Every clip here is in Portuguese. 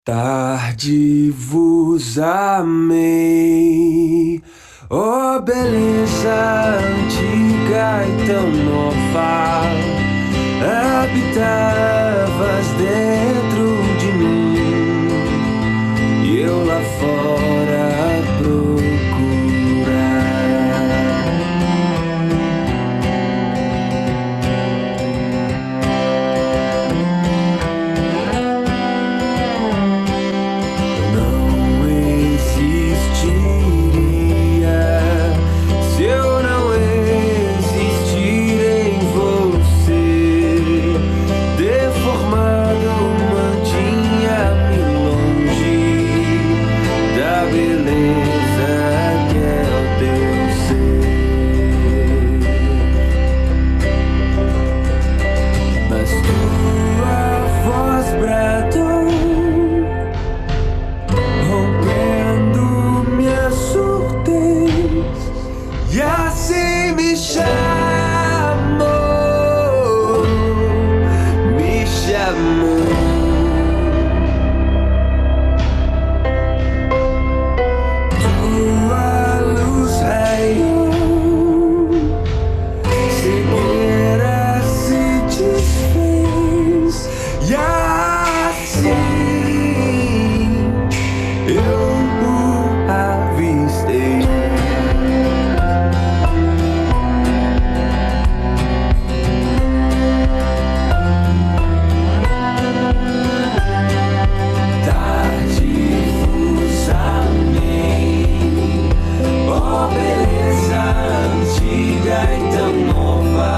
Tarde vos amei, ó beleza antiga e tão nova, habitavas dentro de mim, e eu lá fora a procurar. Não existiria se eu não existir em você. Deformado mantinha-me longe da beleza que é o teu ser. Mas tua voz bradou, rompendo minha surdez, e assim me chamou, me chamou. Tua luz raiou, cegueira se desfez, e assim eu o avistei. Tarde vos amei, ó beleza antiga e tão nova,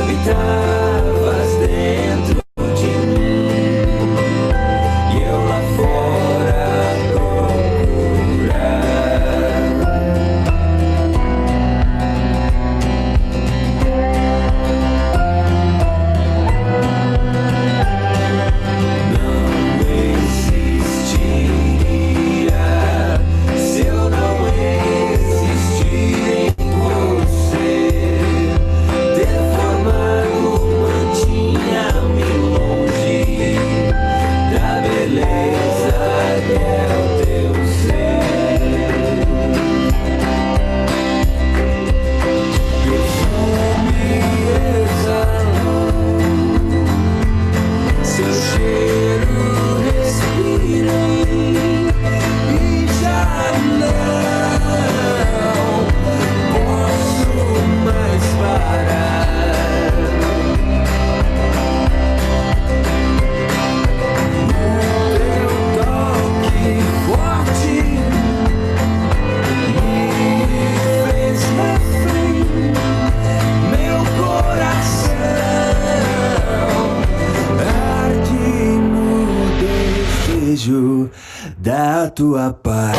habitavas dentro de mim, e eu lá fora a procurar. Não existiria se eu não existir em você. Deformado mantinha-me longe da beleza que é o teu ser. Perfume exalou, seu cheiro respirei, e já não posso mais parar. Teu toque forte me fez refém, meu coração arde no desejo da tua paz.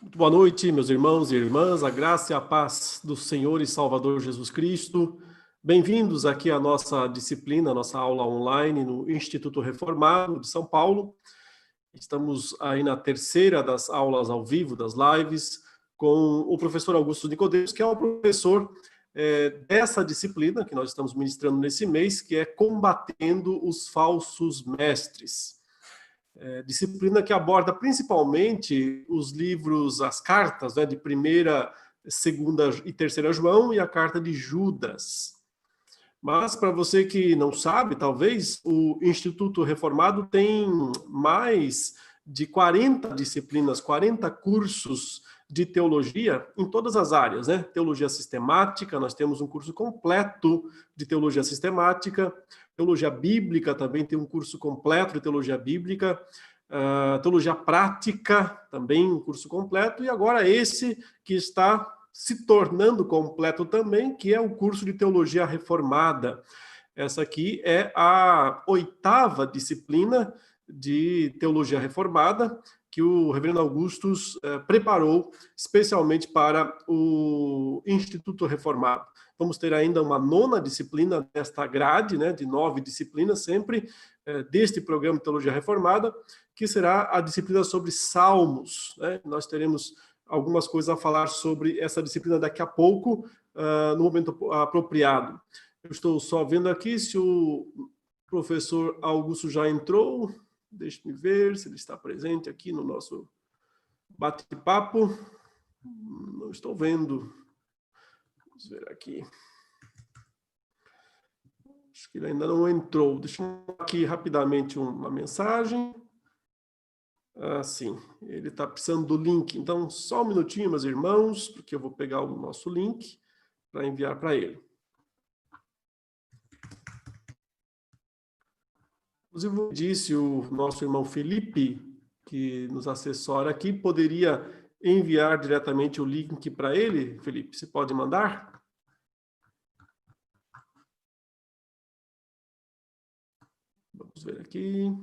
Muito boa noite, meus irmãos e irmãs, a graça e a paz do Senhor e Salvador Jesus Cristo. Bem-vindos aqui à nossa disciplina, à nossa aula online no Instituto Reformado de São Paulo. Estamos aí na terceira das aulas ao vivo, das lives, com o professor Augusto Nicodemos, que é o professor dessa disciplina que nós estamos ministrando nesse mês, que é Combatendo os Falsos Mestres. Disciplina que aborda principalmente os livros, as cartas, de 1ª, 2ª e 3ª João e a carta de Judas. Mas, para você que não sabe, talvez, o Instituto Reformado tem mais de 40 disciplinas, 40 cursos de teologia em todas as áreas, né? Teologia sistemática, nós temos um curso completo de teologia sistemática, teologia bíblica também tem um curso completo de teologia bíblica, teologia prática também um curso completo, e agora esse que está se tornando completo também, que é o curso de teologia reformada. Essa aqui é a 8ª disciplina de teologia reformada que o reverendo Augustus preparou especialmente para o Instituto Reformado. Vamos ter ainda uma 9ª disciplina desta grade, né, de 9 disciplinas sempre, deste programa de teologia reformada, que será a disciplina sobre Salmos, né? Nós teremos algumas coisas a falar sobre essa disciplina daqui a pouco, no momento apropriado. Eu estou só vendo aqui se o professor Augusto já entrou. Deixe-me ver se ele está presente aqui no nosso bate-papo. Não estou vendo. Vamos ver aqui. Acho que ele ainda não entrou. Deixa eu dar aqui rapidamente uma mensagem. Sim, ele está precisando do link. Então, só um minutinho, meus irmãos, porque eu vou pegar o nosso link para enviar para ele. Inclusive, disse o nosso irmão Felipe, que nos assessora aqui, poderia enviar diretamente o link para ele? Felipe, você pode mandar? Vamos ver aqui.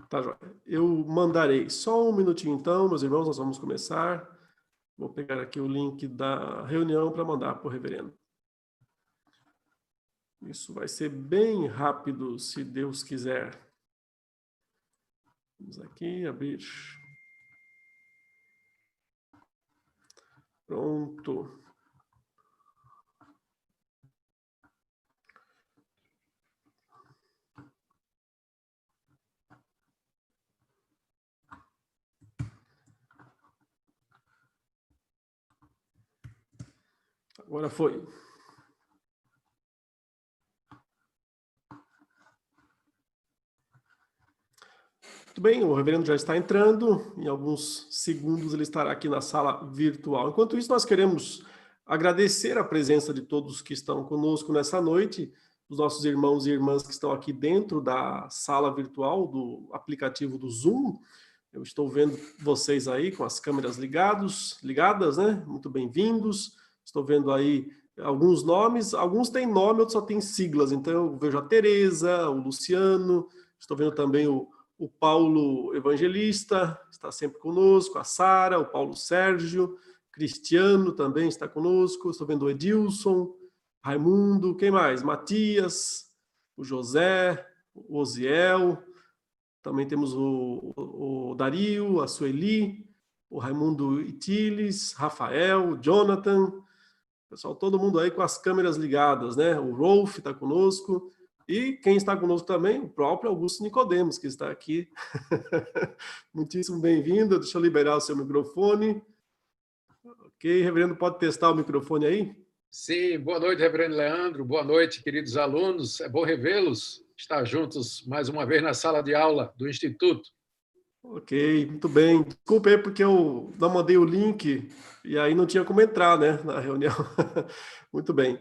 Tá, joia. Eu mandarei. Só um minutinho então, meus irmãos, nós vamos começar. Vou pegar aqui o link da reunião para mandar para o reverendo. Isso vai ser bem rápido, se Deus quiser. Vamos aqui abrir. Pronto. Agora foi. Muito bem, o reverendo já está entrando. Em alguns segundos ele estará aqui na sala virtual. Enquanto isso, nós queremos agradecer a presença de todos que estão conosco nessa noite, os nossos irmãos e irmãs que estão aqui dentro da sala virtual do aplicativo do Zoom. Eu estou vendo vocês aí com as câmeras ligadas, né? Muito bem-vindos. Estou vendo aí alguns nomes, alguns têm nome, outros só têm siglas. Então, eu vejo a Tereza, o Luciano, estou vendo também o Paulo Evangelista, está sempre conosco, a Sara, o Paulo Sérgio, Cristiano também está conosco, estou vendo o Edilson, Raimundo, quem mais? Matias, o José, o Osiel, também temos o Dario, a Sueli, o Raimundo Itiles, Rafael, Jonathan, pessoal, todo mundo aí com as câmeras ligadas, né? O Rolf está conosco, e quem está conosco também, o próprio Augusto Nicodemos, que está aqui. Muitíssimo bem-vindo, deixa eu liberar o seu microfone. Ok, reverendo, pode testar o microfone aí? Sim, boa noite, reverendo Leandro, boa noite, queridos alunos, é bom revê-los, estar juntos mais uma vez na sala de aula do Instituto. Ok, muito bem. Desculpe aí porque eu não mandei o link e aí não tinha como entrar, né, na reunião. Muito bem.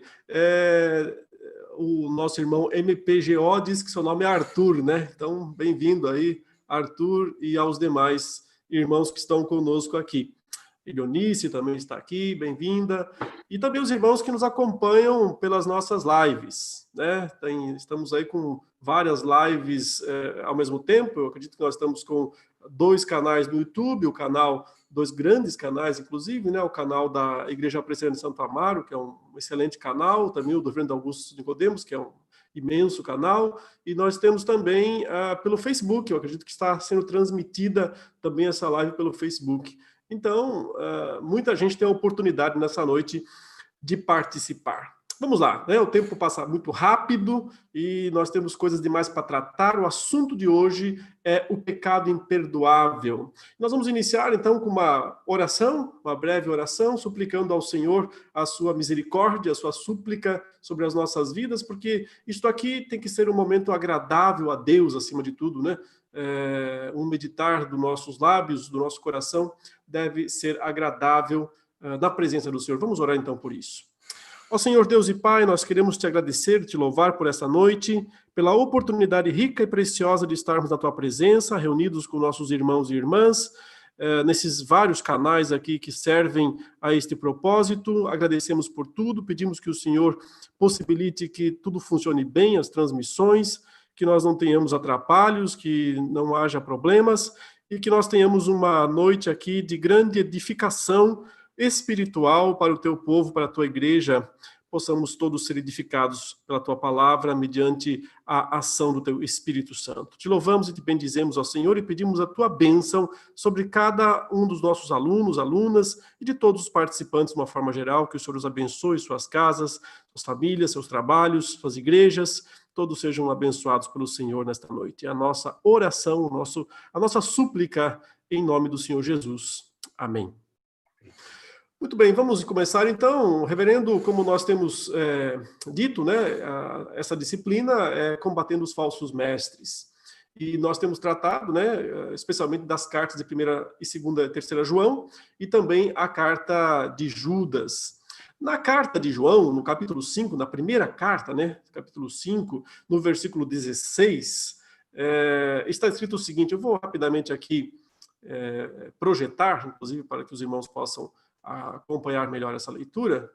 O nosso irmão MPGO diz que seu nome é Arthur, né? Então, bem-vindo aí, Arthur, e aos demais irmãos que estão conosco aqui. Elionice também está aqui, bem-vinda. E também os irmãos que nos acompanham pelas nossas lives, né? Estamos aí com várias lives ao mesmo tempo. Eu acredito que nós estamos com 2 canais no YouTube, dois grandes canais, inclusive, né? O canal da Igreja Presbiteriana de Santo Amaro, que é um excelente canal, também o do reverendo Augusto Nicodemos, que é um imenso canal, e nós temos também pelo Facebook. Eu acredito que está sendo transmitida também essa live pelo Facebook. Então, muita gente tem a oportunidade nessa noite de participar. Vamos lá, né? O tempo passa muito rápido e nós temos coisas demais para tratar. O assunto de hoje é o pecado imperdoável. Nós vamos iniciar, então, com uma oração, uma breve oração, suplicando ao Senhor a sua misericórdia, a sua súplica sobre as nossas vidas, porque isto aqui tem que ser um momento agradável a Deus, acima de tudo, né? Um meditar dos nossos lábios, do nosso coração, deve ser agradável na presença do Senhor. Vamos orar, então, por isso. Ó Senhor Deus e Pai, nós queremos te agradecer, te louvar por essa noite, pela oportunidade rica e preciosa de estarmos na tua presença, reunidos com nossos irmãos e irmãs, nesses vários canais aqui que servem a este propósito. Agradecemos por tudo, pedimos que o Senhor possibilite que tudo funcione bem, as transmissões, que nós não tenhamos atrapalhos, que não haja problemas e que nós tenhamos uma noite aqui de grande edificação espiritual para o teu povo, para a tua igreja, possamos todos ser edificados pela tua palavra, mediante a ação do teu Espírito Santo. Te louvamos e te bendizemos ao Senhor e pedimos a tua bênção sobre cada um dos nossos alunos, alunas e de todos os participantes de uma forma geral, que o Senhor os abençoe, suas casas, suas famílias, seus trabalhos, suas igrejas, todos sejam abençoados pelo Senhor nesta noite. É a nossa oração, a nossa súplica em nome do Senhor Jesus. Amém. Muito bem, vamos começar então, reverendo, como nós temos dito, né, essa disciplina é combatendo os falsos mestres. E nós temos tratado, né, especialmente das cartas de 1ª e 2ª e 3ª João, e também a carta de Judas. Na carta de João, no capítulo 5, na primeira carta, né, capítulo 5, no versículo 16, está escrito o seguinte, eu vou rapidamente aqui projetar, inclusive para que os irmãos possam acompanhar melhor essa leitura,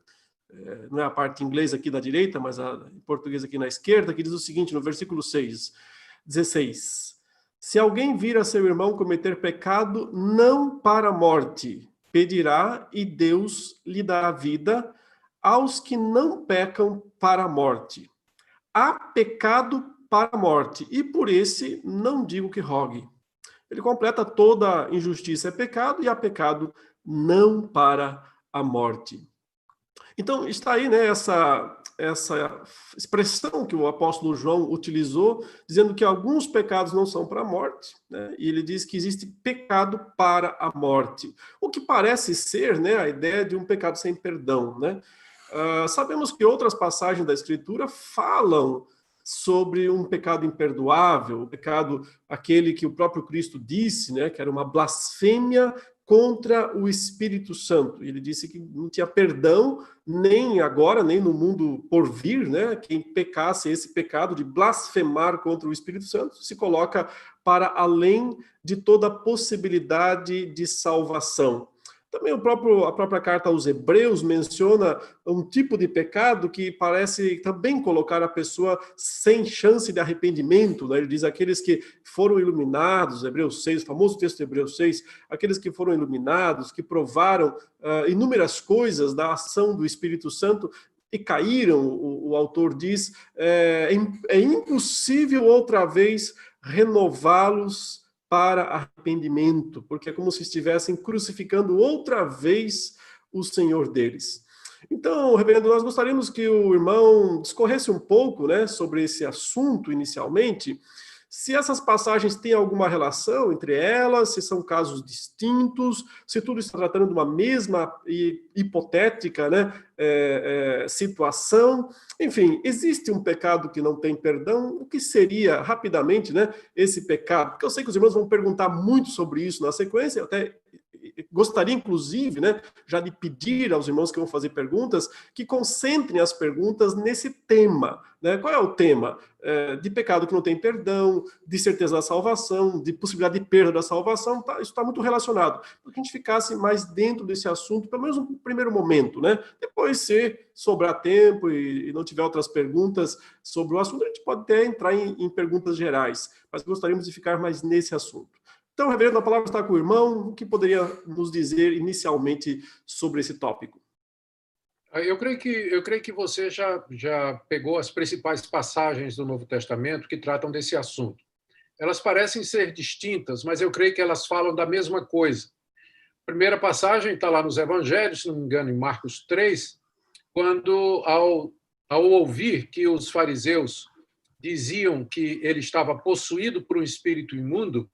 não é a parte em inglês aqui da direita, mas em português aqui na esquerda, que diz o seguinte, no versículo 16, se alguém vir a seu irmão cometer pecado, não para a morte, pedirá e Deus lhe dará vida aos que não pecam para a morte. Há pecado para a morte, e por esse não digo que rogue. Ele completa toda injustiça é pecado, e há pecado não para a morte. Então, está aí, né, essa expressão que o apóstolo João utilizou, dizendo que alguns pecados não são para a morte, né, e ele diz que existe pecado para a morte. O que parece ser, né, a ideia de um pecado sem perdão, né? Sabemos que outras passagens da Escritura falam sobre um pecado imperdoável, o pecado aquele que o próprio Cristo disse, né, que era uma blasfêmia contra o Espírito Santo. Ele disse que não tinha perdão nem agora, nem no mundo por vir, né? Quem pecasse esse pecado de blasfemar contra o Espírito Santo se coloca para além de toda possibilidade de salvação. Também a própria carta aos Hebreus menciona um tipo de pecado que parece também colocar a pessoa sem chance de arrependimento, né? Ele diz aqueles que foram iluminados, Hebreus 6, o famoso texto de Hebreus 6, aqueles que foram iluminados, que provaram inúmeras coisas da ação do Espírito Santo e caíram, o autor diz, é impossível outra vez renová-los para arrependimento, porque é como se estivessem crucificando outra vez o Senhor deles. Então, reverendo, nós gostaríamos que o irmão discorresse um pouco, né, sobre esse assunto inicialmente, se essas passagens têm alguma relação entre elas, se são casos distintos, se tudo está tratando de uma mesma hipotética, né, situação. Enfim, existe um pecado que não tem perdão? O que seria, rapidamente, né, esse pecado? Porque eu sei que os irmãos vão perguntar muito sobre isso na sequência, eu até gostaria, inclusive, né, já de pedir aos irmãos que vão fazer perguntas, que concentrem as perguntas nesse tema, né? Qual é o tema? De pecado que não tem perdão, de certeza da salvação, de possibilidade de perda da salvação, tá? Isso está muito relacionado. Para que a gente ficasse mais dentro desse assunto, pelo menos no primeiro momento, né? Depois, se sobrar tempo e não tiver outras perguntas sobre o assunto, a gente pode até entrar em perguntas gerais, mas gostaríamos de ficar mais nesse assunto. Então, reverendo, a palavra está com o irmão. O que poderia nos dizer inicialmente sobre esse tópico? Eu creio que você já pegou as principais passagens do Novo Testamento que tratam desse assunto. Elas parecem ser distintas, mas eu creio que elas falam da mesma coisa. A primeira passagem está lá nos Evangelhos, se não me engano, em Marcos 3, quando, ao ao ouvir que os fariseus diziam que ele estava possuído por um espírito imundo,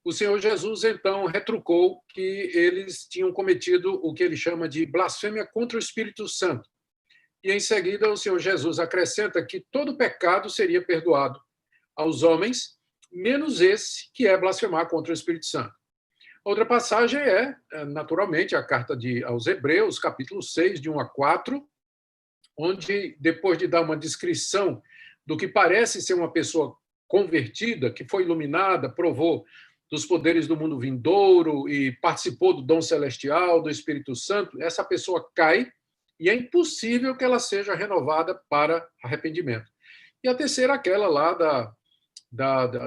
o Senhor Jesus, então, retrucou que eles tinham cometido o que ele chama de blasfêmia contra o Espírito Santo. E, em seguida, o Senhor Jesus acrescenta que todo pecado seria perdoado aos homens, menos esse, que é blasfemar contra o Espírito Santo. Outra passagem é, naturalmente, a carta aos Hebreus, capítulo 6, de 1 a 4, onde, depois de dar uma descrição do que parece ser uma pessoa convertida, que foi iluminada, provou dos poderes do mundo vindouro e participou do dom celestial, do Espírito Santo, essa pessoa cai e é impossível que ela seja renovada para arrependimento. E a terceira, aquela lá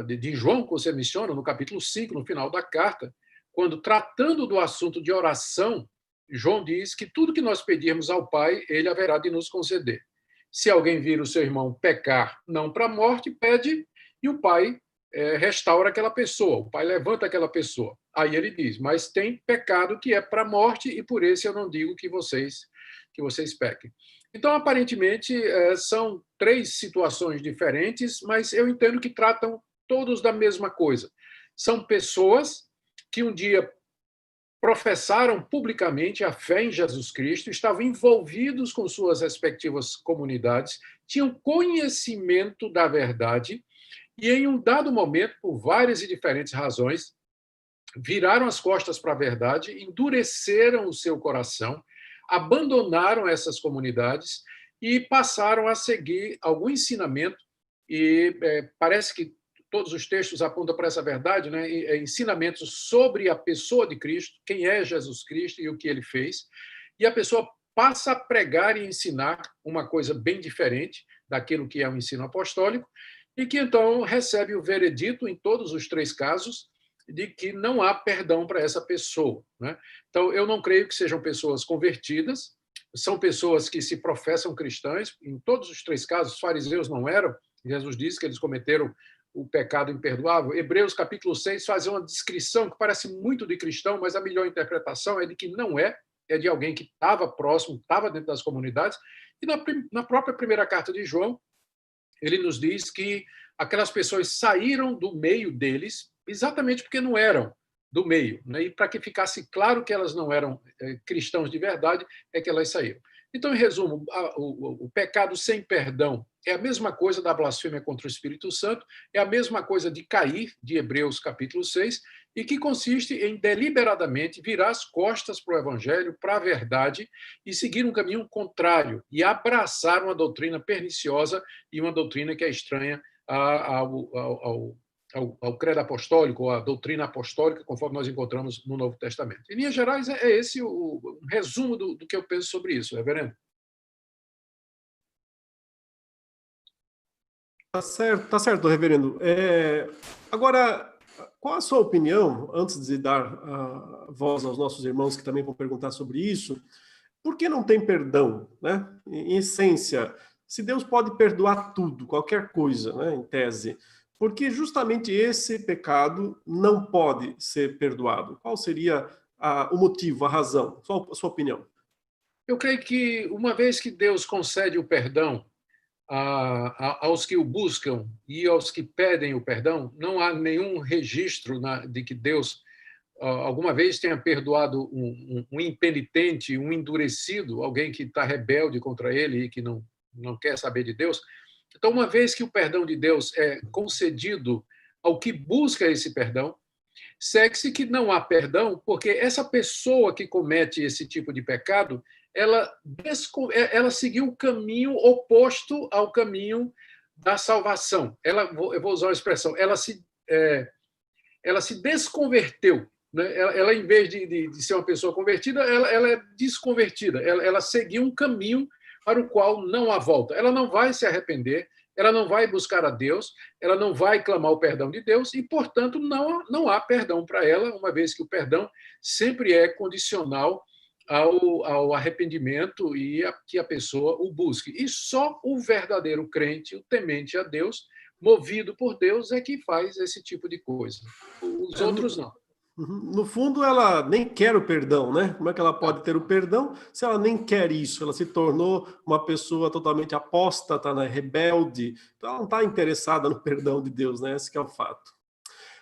de João, que você menciona, no capítulo 5, no final da carta, quando, tratando do assunto de oração, João diz que tudo que nós pedirmos ao Pai, ele haverá de nos conceder. Se alguém vir o seu irmão pecar, não para a morte, pede, e o Pai restaura aquela pessoa, o Pai levanta aquela pessoa. Aí ele diz, mas tem pecado que é para a morte, e por esse eu não digo que vocês pequem. Então, aparentemente, são três situações diferentes, mas eu entendo que tratam todos da mesma coisa. São pessoas que um dia professaram publicamente a fé em Jesus Cristo, estavam envolvidos com suas respectivas comunidades, tinham conhecimento da verdade e, em um dado momento, por várias e diferentes razões, viraram as costas para a verdade, endureceram o seu coração, abandonaram essas comunidades e passaram a seguir algum ensinamento, e parece que todos os textos apontam para essa verdade, né? Ensinamentos sobre a pessoa de Cristo, quem é Jesus Cristo e o que ele fez, e a pessoa passa a pregar e ensinar uma coisa bem diferente daquilo que é o ensino apostólico, e que então recebe o veredito, em todos os três casos, de que não há perdão para essa pessoa, né? Então, eu não creio que sejam pessoas convertidas, são pessoas que se professam cristãs, em todos os três casos, os fariseus não eram, Jesus disse que eles cometeram o pecado imperdoável. Hebreus, capítulo 6, faz uma descrição que parece muito de cristão, mas a melhor interpretação é de que não é de alguém que estava próximo, estava dentro das comunidades. E na própria primeira carta de João, ele nos diz que aquelas pessoas saíram do meio deles exatamente porque não eram do meio, né? E para que ficasse claro que elas não eram cristãos de verdade, é que elas saíram. Então, em resumo, o pecado sem perdão é a mesma coisa da blasfêmia contra o Espírito Santo, é a mesma coisa de cair, de Hebreus capítulo 6, e que consiste em deliberadamente virar as costas para o Evangelho, para a verdade, e seguir um caminho contrário, e abraçar uma doutrina perniciosa e uma doutrina que é estranha ao credo apostólico, ou à doutrina apostólica, conforme nós encontramos no Novo Testamento. Em linhas gerais, é esse o resumo do que eu penso sobre isso, reverendo. Tá certo, reverendo. Agora, qual a sua opinião, antes de dar a voz aos nossos irmãos que também vão perguntar sobre isso, por que não tem perdão, né? Em essência, se Deus pode perdoar tudo, qualquer coisa, né, em tese, por que justamente esse pecado não pode ser perdoado? Qual seria o motivo, a razão? A sua opinião. Eu creio que, uma vez que Deus concede o perdão aos que o buscam e aos que pedem o perdão, não há nenhum registro de que Deus alguma vez tenha perdoado um impenitente, um endurecido, alguém que está rebelde contra ele e que não quer saber de Deus. Então, uma vez que o perdão de Deus é concedido ao que busca esse perdão, segue-se que não há perdão, porque essa pessoa que comete esse tipo de pecado, ela seguiu o caminho oposto ao caminho da salvação. Eu vou usar a expressão, ela se desconverteu, né? Ela, em vez de ser uma pessoa convertida, ela é desconvertida. Ela seguiu um caminho para o qual não há volta. Ela não vai se arrepender, ela não vai buscar a Deus, ela não vai clamar o perdão de Deus e, portanto, não há perdão para ela, uma vez que o perdão sempre é condicional ao arrependimento e que a pessoa o busque. E só o verdadeiro crente, o temente a Deus, movido por Deus, é que faz esse tipo de coisa. Os outros não. Uhum. No fundo, ela nem quer o perdão, né? Como é que ela pode ter o perdão se ela nem quer isso? Ela se tornou uma pessoa totalmente apóstata, né? Rebelde. Então, ela não está interessada no perdão de Deus, né? Esse que é o fato.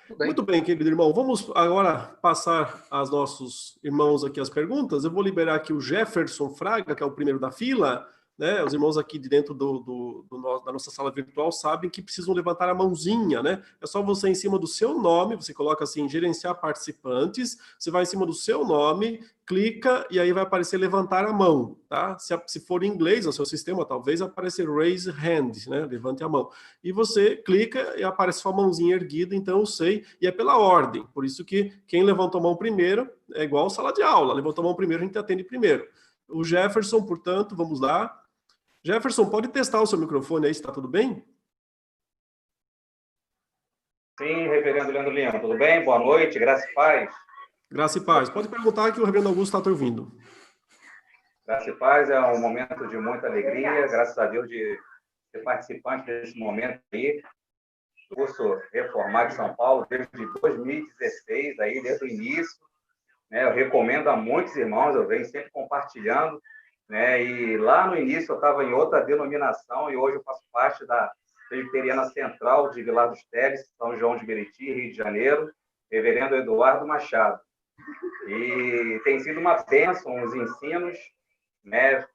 Tudo Muito bem. bem, querido irmão. Vamos agora passar aos nossos irmãos aqui as perguntas. Eu vou liberar aqui o Jefferson Fraga, que é o primeiro da fila, né? Os irmãos aqui de dentro da nossa sala virtual sabem que precisam levantar a mãozinha, né? É só você em cima do seu nome, você coloca assim, gerenciar participantes, você vai em cima do seu nome, clica e aí vai aparecer levantar a mão, tá? Se for em inglês, no seu sistema, talvez apareça raise hand, né? Levante a mão. E você clica e aparece sua mãozinha erguida, então eu sei, e é pela ordem. Por isso que quem levantou a mão primeiro é igual sala de aula, levantou a mão primeiro, a gente atende primeiro. O Jefferson, portanto, vamos lá. Jefferson, pode testar o seu microfone aí, se está tudo bem? Sim, reverendo Leandro Lima, tudo bem? Boa noite, graça e paz. Graça e paz. Pode perguntar que o reverendo Augusto está te ouvindo. Graça e paz é um momento de muita alegria, graças a Deus de ser participante desse momento aí. Curso Reformado de São Paulo desde 2016, aí, desde o início. Né? Eu recomendo a muitos irmãos, eu venho sempre compartilhando. Né? E lá no início eu estava em outra denominação e hoje eu faço parte da Presbiteriana Central de Vilar dos Teles, São João de Meriti, Rio de Janeiro, reverendo Eduardo Machado. E tem sido uma bênção os ensinos, né?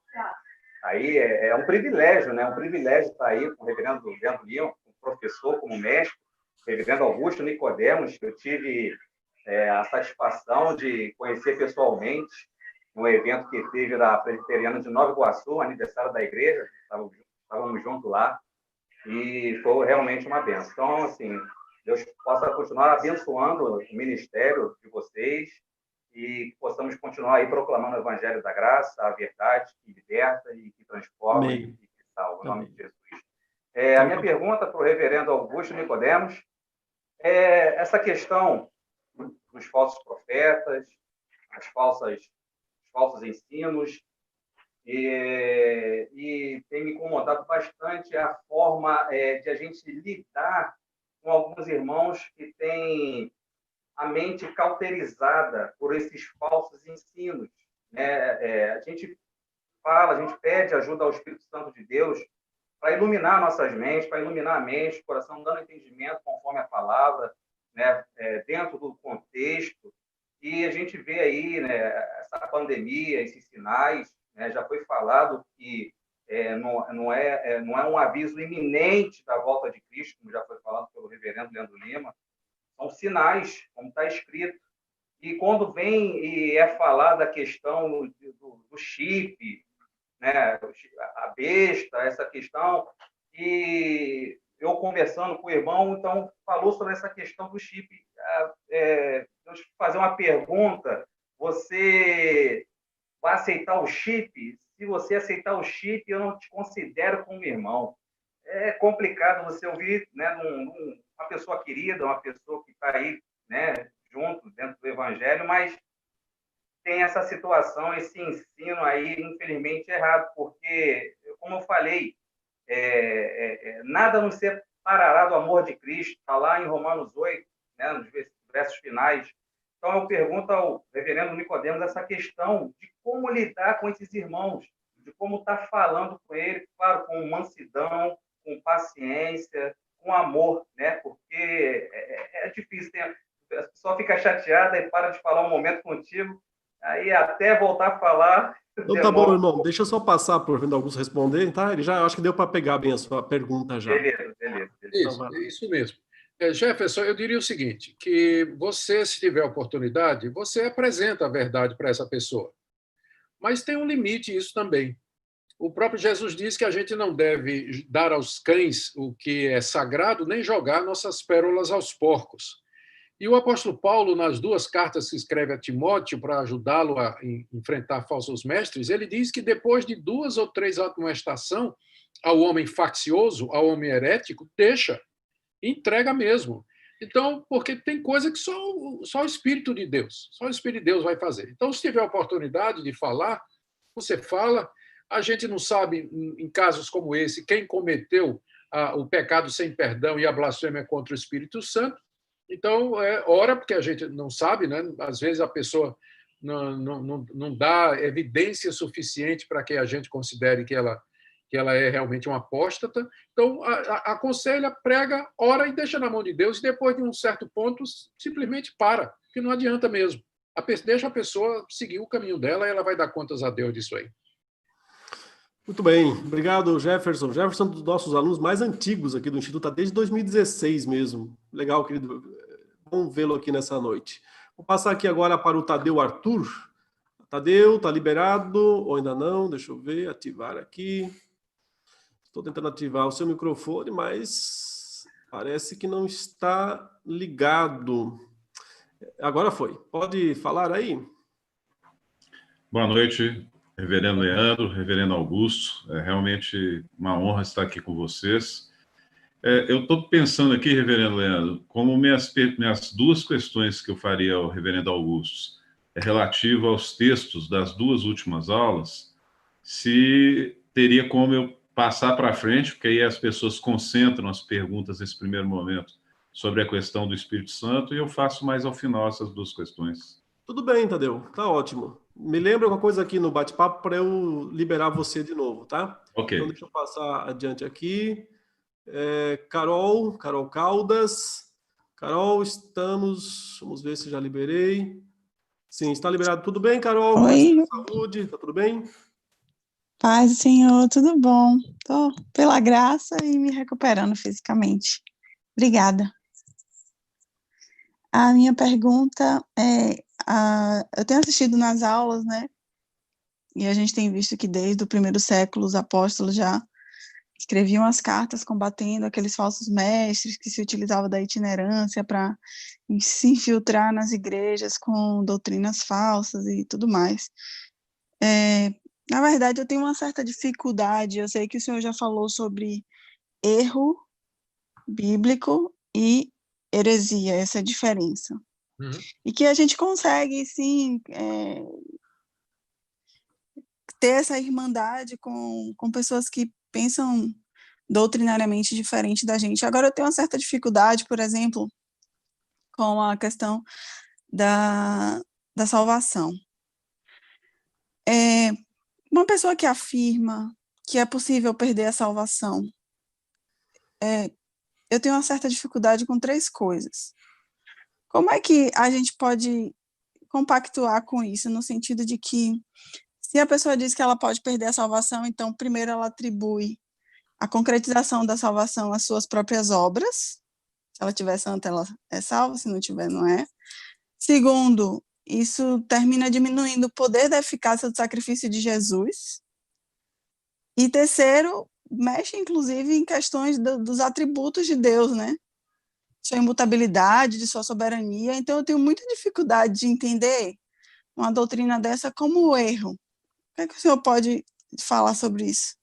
Aí é um privilégio, né? Um privilégio estar aí com o reverendo Leandro Lima, como professor, como mestre, o reverendo Augusto Nicodemos, que eu tive a satisfação de conhecer pessoalmente no evento que teve da Presbiteriana de Nova Iguaçu, aniversário da igreja, estávamos juntos lá, e foi realmente uma bênção. Então, assim, Deus possa continuar abençoando o ministério de vocês e que possamos continuar aí proclamando o evangelho da graça, a verdade que liberta e que transforma e que salva, em nome de Jesus. A minha pergunta para o reverendo Augusto Nicodemos é essa questão dos falsos profetas, os falsos ensinos, e tem me incomodado bastante a forma de a gente lidar com alguns irmãos que têm a mente cauterizada por esses falsos ensinos. Né? A gente fala, a gente pede ajuda ao Espírito Santo de Deus para iluminar nossas mentes, para iluminar a mente, o coração, dando entendimento conforme a palavra, né? Dentro do contexto. E a gente vê aí, né, essa pandemia, esses sinais, né? Já foi falado que não é um aviso iminente da volta de Cristo, como já foi falado pelo reverendo Leandro Lima, são sinais, como está escrito. E quando vem e é falar da questão do chip, né, a besta, essa questão, e eu conversando com o irmão, então, falou sobre essa questão do chip. Deixa eu fazer uma pergunta. Você vai aceitar o chip? Se você aceitar o chip, eu não te considero como irmão. É complicado você ouvir, né, uma pessoa querida, uma pessoa que está aí, né, junto, dentro do evangelho, mas tem essa situação, esse ensino aí, infelizmente, errado, porque, como eu falei, nada nos separará do amor de Cristo, está lá em Romanos 8, né, nos versos finais. Então, eu pergunto ao reverendo Nicodemos essa questão de como lidar com esses irmãos, de como estar falando com ele, claro, com mansidão, com paciência, com amor, né? Porque é difícil, a pessoa fica chateada e para de falar um momento contigo, aí até voltar a falar... Então tá bom, irmão, deixa eu só passar por Reverendo Augusto responder, tá? Ele já, acho que deu para pegar bem a sua pergunta já. Beleza. Isso mesmo. Jefferson, eu diria o seguinte, que você, se tiver oportunidade, você apresenta a verdade para essa pessoa. Mas tem um limite isso também. O próprio Jesus diz que a gente não deve dar aos cães o que é sagrado, nem jogar nossas pérolas aos porcos. E o apóstolo Paulo, nas 2 cartas que escreve a Timóteo para ajudá-lo a enfrentar falsos mestres, ele diz que depois de 2 ou 3 admoestações ao homem faccioso, ao homem herético, deixa, entrega mesmo. Então, porque tem coisa que só o Espírito de Deus, só o Espírito de Deus vai fazer. Então, se tiver a oportunidade de falar, você fala. A gente não sabe, em casos como esse, quem cometeu o pecado sem perdão e a blasfêmia contra o Espírito Santo, Então, ora, porque a gente não sabe, né? Às vezes a pessoa não dá evidência suficiente para que a gente considere que ela é realmente uma apóstata. Então, aconselha, prega, ora e deixa na mão de Deus, e depois de um certo ponto, simplesmente para, porque não adianta mesmo. Deixa a pessoa seguir o caminho dela e ela vai dar contas a Deus disso aí. Muito bem, obrigado, Jefferson. Jefferson, dos nossos alunos mais antigos aqui do Instituto, tá desde 2016 mesmo. Legal, querido. Bom vê-lo aqui nessa noite. Vou passar aqui agora para o Tadeu Arthur. Tadeu, tá liberado ou ainda não? Deixa eu ver, ativar aqui. Estou tentando ativar o seu microfone, mas parece que não está ligado. Agora foi. Pode falar aí? Boa noite, reverendo Leandro, reverendo Augusto. É realmente uma honra estar aqui com vocês. Eu estou pensando aqui, reverendo Leandro, como minhas duas questões que eu faria ao reverendo Augusto relativa aos textos das duas últimas aulas, se teria como eu passar para frente, porque aí as pessoas concentram as perguntas nesse primeiro momento sobre a questão do Espírito Santo, e eu faço mais ao final essas duas questões. Tudo bem, Tadeu. Tá ótimo. Me lembra uma coisa aqui no bate-papo para eu liberar você de novo, tá? Ok. Então, deixa eu passar adiante aqui. Carol Caldas. Carol, estamos... Vamos ver se já liberei. Sim, está liberado. Tudo bem, Carol? Como é que Oi, está a saúde? Tá tudo bem? paz do Senhor, tudo bom? Tô pela graça e me recuperando fisicamente. Obrigada. A minha pergunta é, eu tenho assistido nas aulas, né? E a gente tem visto que desde o primeiro século os apóstolos já escreviam as cartas combatendo aqueles falsos mestres que se utilizavam da itinerância para se infiltrar nas igrejas com doutrinas falsas e tudo mais. Na verdade, eu tenho uma certa dificuldade, eu sei que o senhor já falou sobre erro bíblico e heresia, essa diferença. Uhum. E que a gente consegue, sim, ter essa irmandade com pessoas que pensam doutrinariamente diferente da gente. Agora, eu tenho uma certa dificuldade, por exemplo, com a questão da salvação. Uma pessoa que afirma que é possível perder a salvação, eu tenho uma certa dificuldade com três coisas. Como é que a gente pode compactuar com isso, no sentido de que, se a pessoa diz que ela pode perder a salvação, então, primeiro, ela atribui a concretização da salvação às suas próprias obras. Se ela tiver santa, ela é salva, se não tiver, não é. Segundo, isso termina diminuindo o poder da eficácia do sacrifício de Jesus. E terceiro, mexe, inclusive, em questões dos atributos de Deus, né? Sua imutabilidade, de sua soberania. Então, eu tenho muita dificuldade de entender uma doutrina dessa como erro. O que é que o senhor pode falar sobre isso?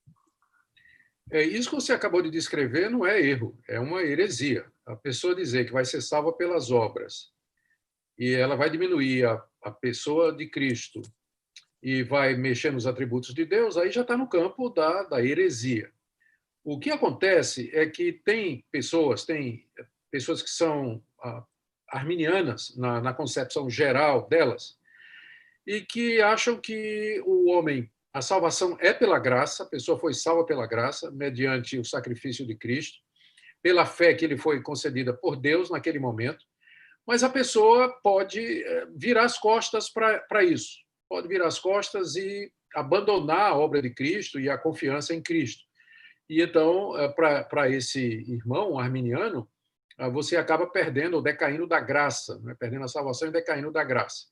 Isso que você acabou de descrever não é erro, é uma heresia. A pessoa dizer que vai ser salva pelas obras e ela vai diminuir a pessoa de Cristo e vai mexer nos atributos de Deus, aí já está no campo da heresia. O que acontece é que tem pessoas que são arminianas, na concepção geral delas, e que acham que o homem, a salvação é pela graça, a pessoa foi salva pela graça, mediante o sacrifício de Cristo, pela fé que lhe foi concedida por Deus naquele momento, mas a pessoa pode virar as costas para isso, pode virar as costas e abandonar a obra de Cristo e a confiança em Cristo. E então, para esse irmão arminiano, você acaba perdendo ou decaindo da graça, né? Perdendo a salvação e decaindo da graça.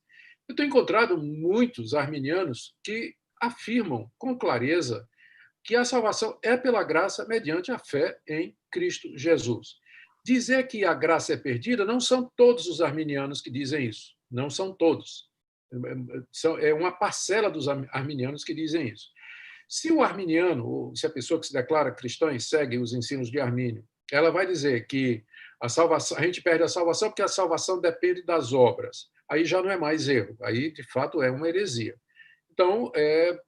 Eu tenho encontrado muitos arminianos que afirmam com clareza que a salvação é pela graça mediante a fé em Cristo Jesus. Dizer que a graça é perdida, não são todos os arminianos que dizem isso, não são todos. É uma parcela dos arminianos que dizem isso. Se o arminiano, ou se a pessoa que se declara cristã e segue os ensinos de Armínio, ela vai dizer que a gente perde a salvação porque a salvação depende das obras. Aí já não é mais erro, aí de fato é uma heresia. Então, é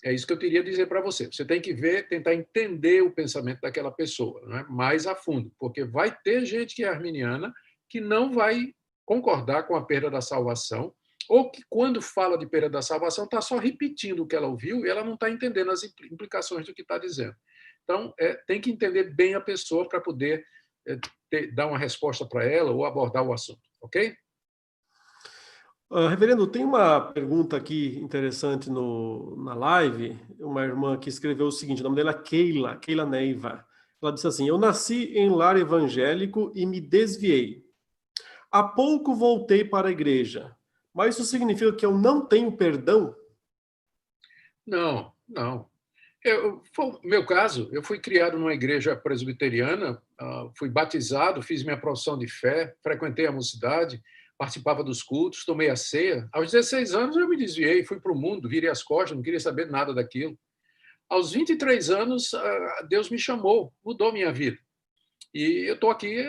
isso que eu queria dizer para você. Você tem que tentar entender o pensamento daquela pessoa, né, mais a fundo, porque vai ter gente que é arminiana que não vai concordar com a perda da salvação, ou que, quando fala de perda da salvação, está só repetindo o que ela ouviu e ela não está entendendo as implicações do que está dizendo. Então, tem que entender bem a pessoa para poder dar uma resposta para ela ou abordar o assunto, ok? Reverendo, tem uma pergunta aqui interessante na live. Uma irmã que escreveu o seguinte, o nome dela é Keila Neiva. Ela disse assim: eu nasci em lar evangélico e me desviei. Há pouco voltei para a igreja, mas isso significa que eu não tenho perdão? Não. No meu caso, eu fui criado numa igreja presbiteriana, fui batizado, fiz minha profissão de fé, frequentei a mocidade, participava dos cultos, tomei a ceia. Aos 16 anos eu me desviei, fui para o mundo, virei as costas, não queria saber nada daquilo. Aos 23 anos, Deus me chamou, mudou minha vida. E eu estou aqui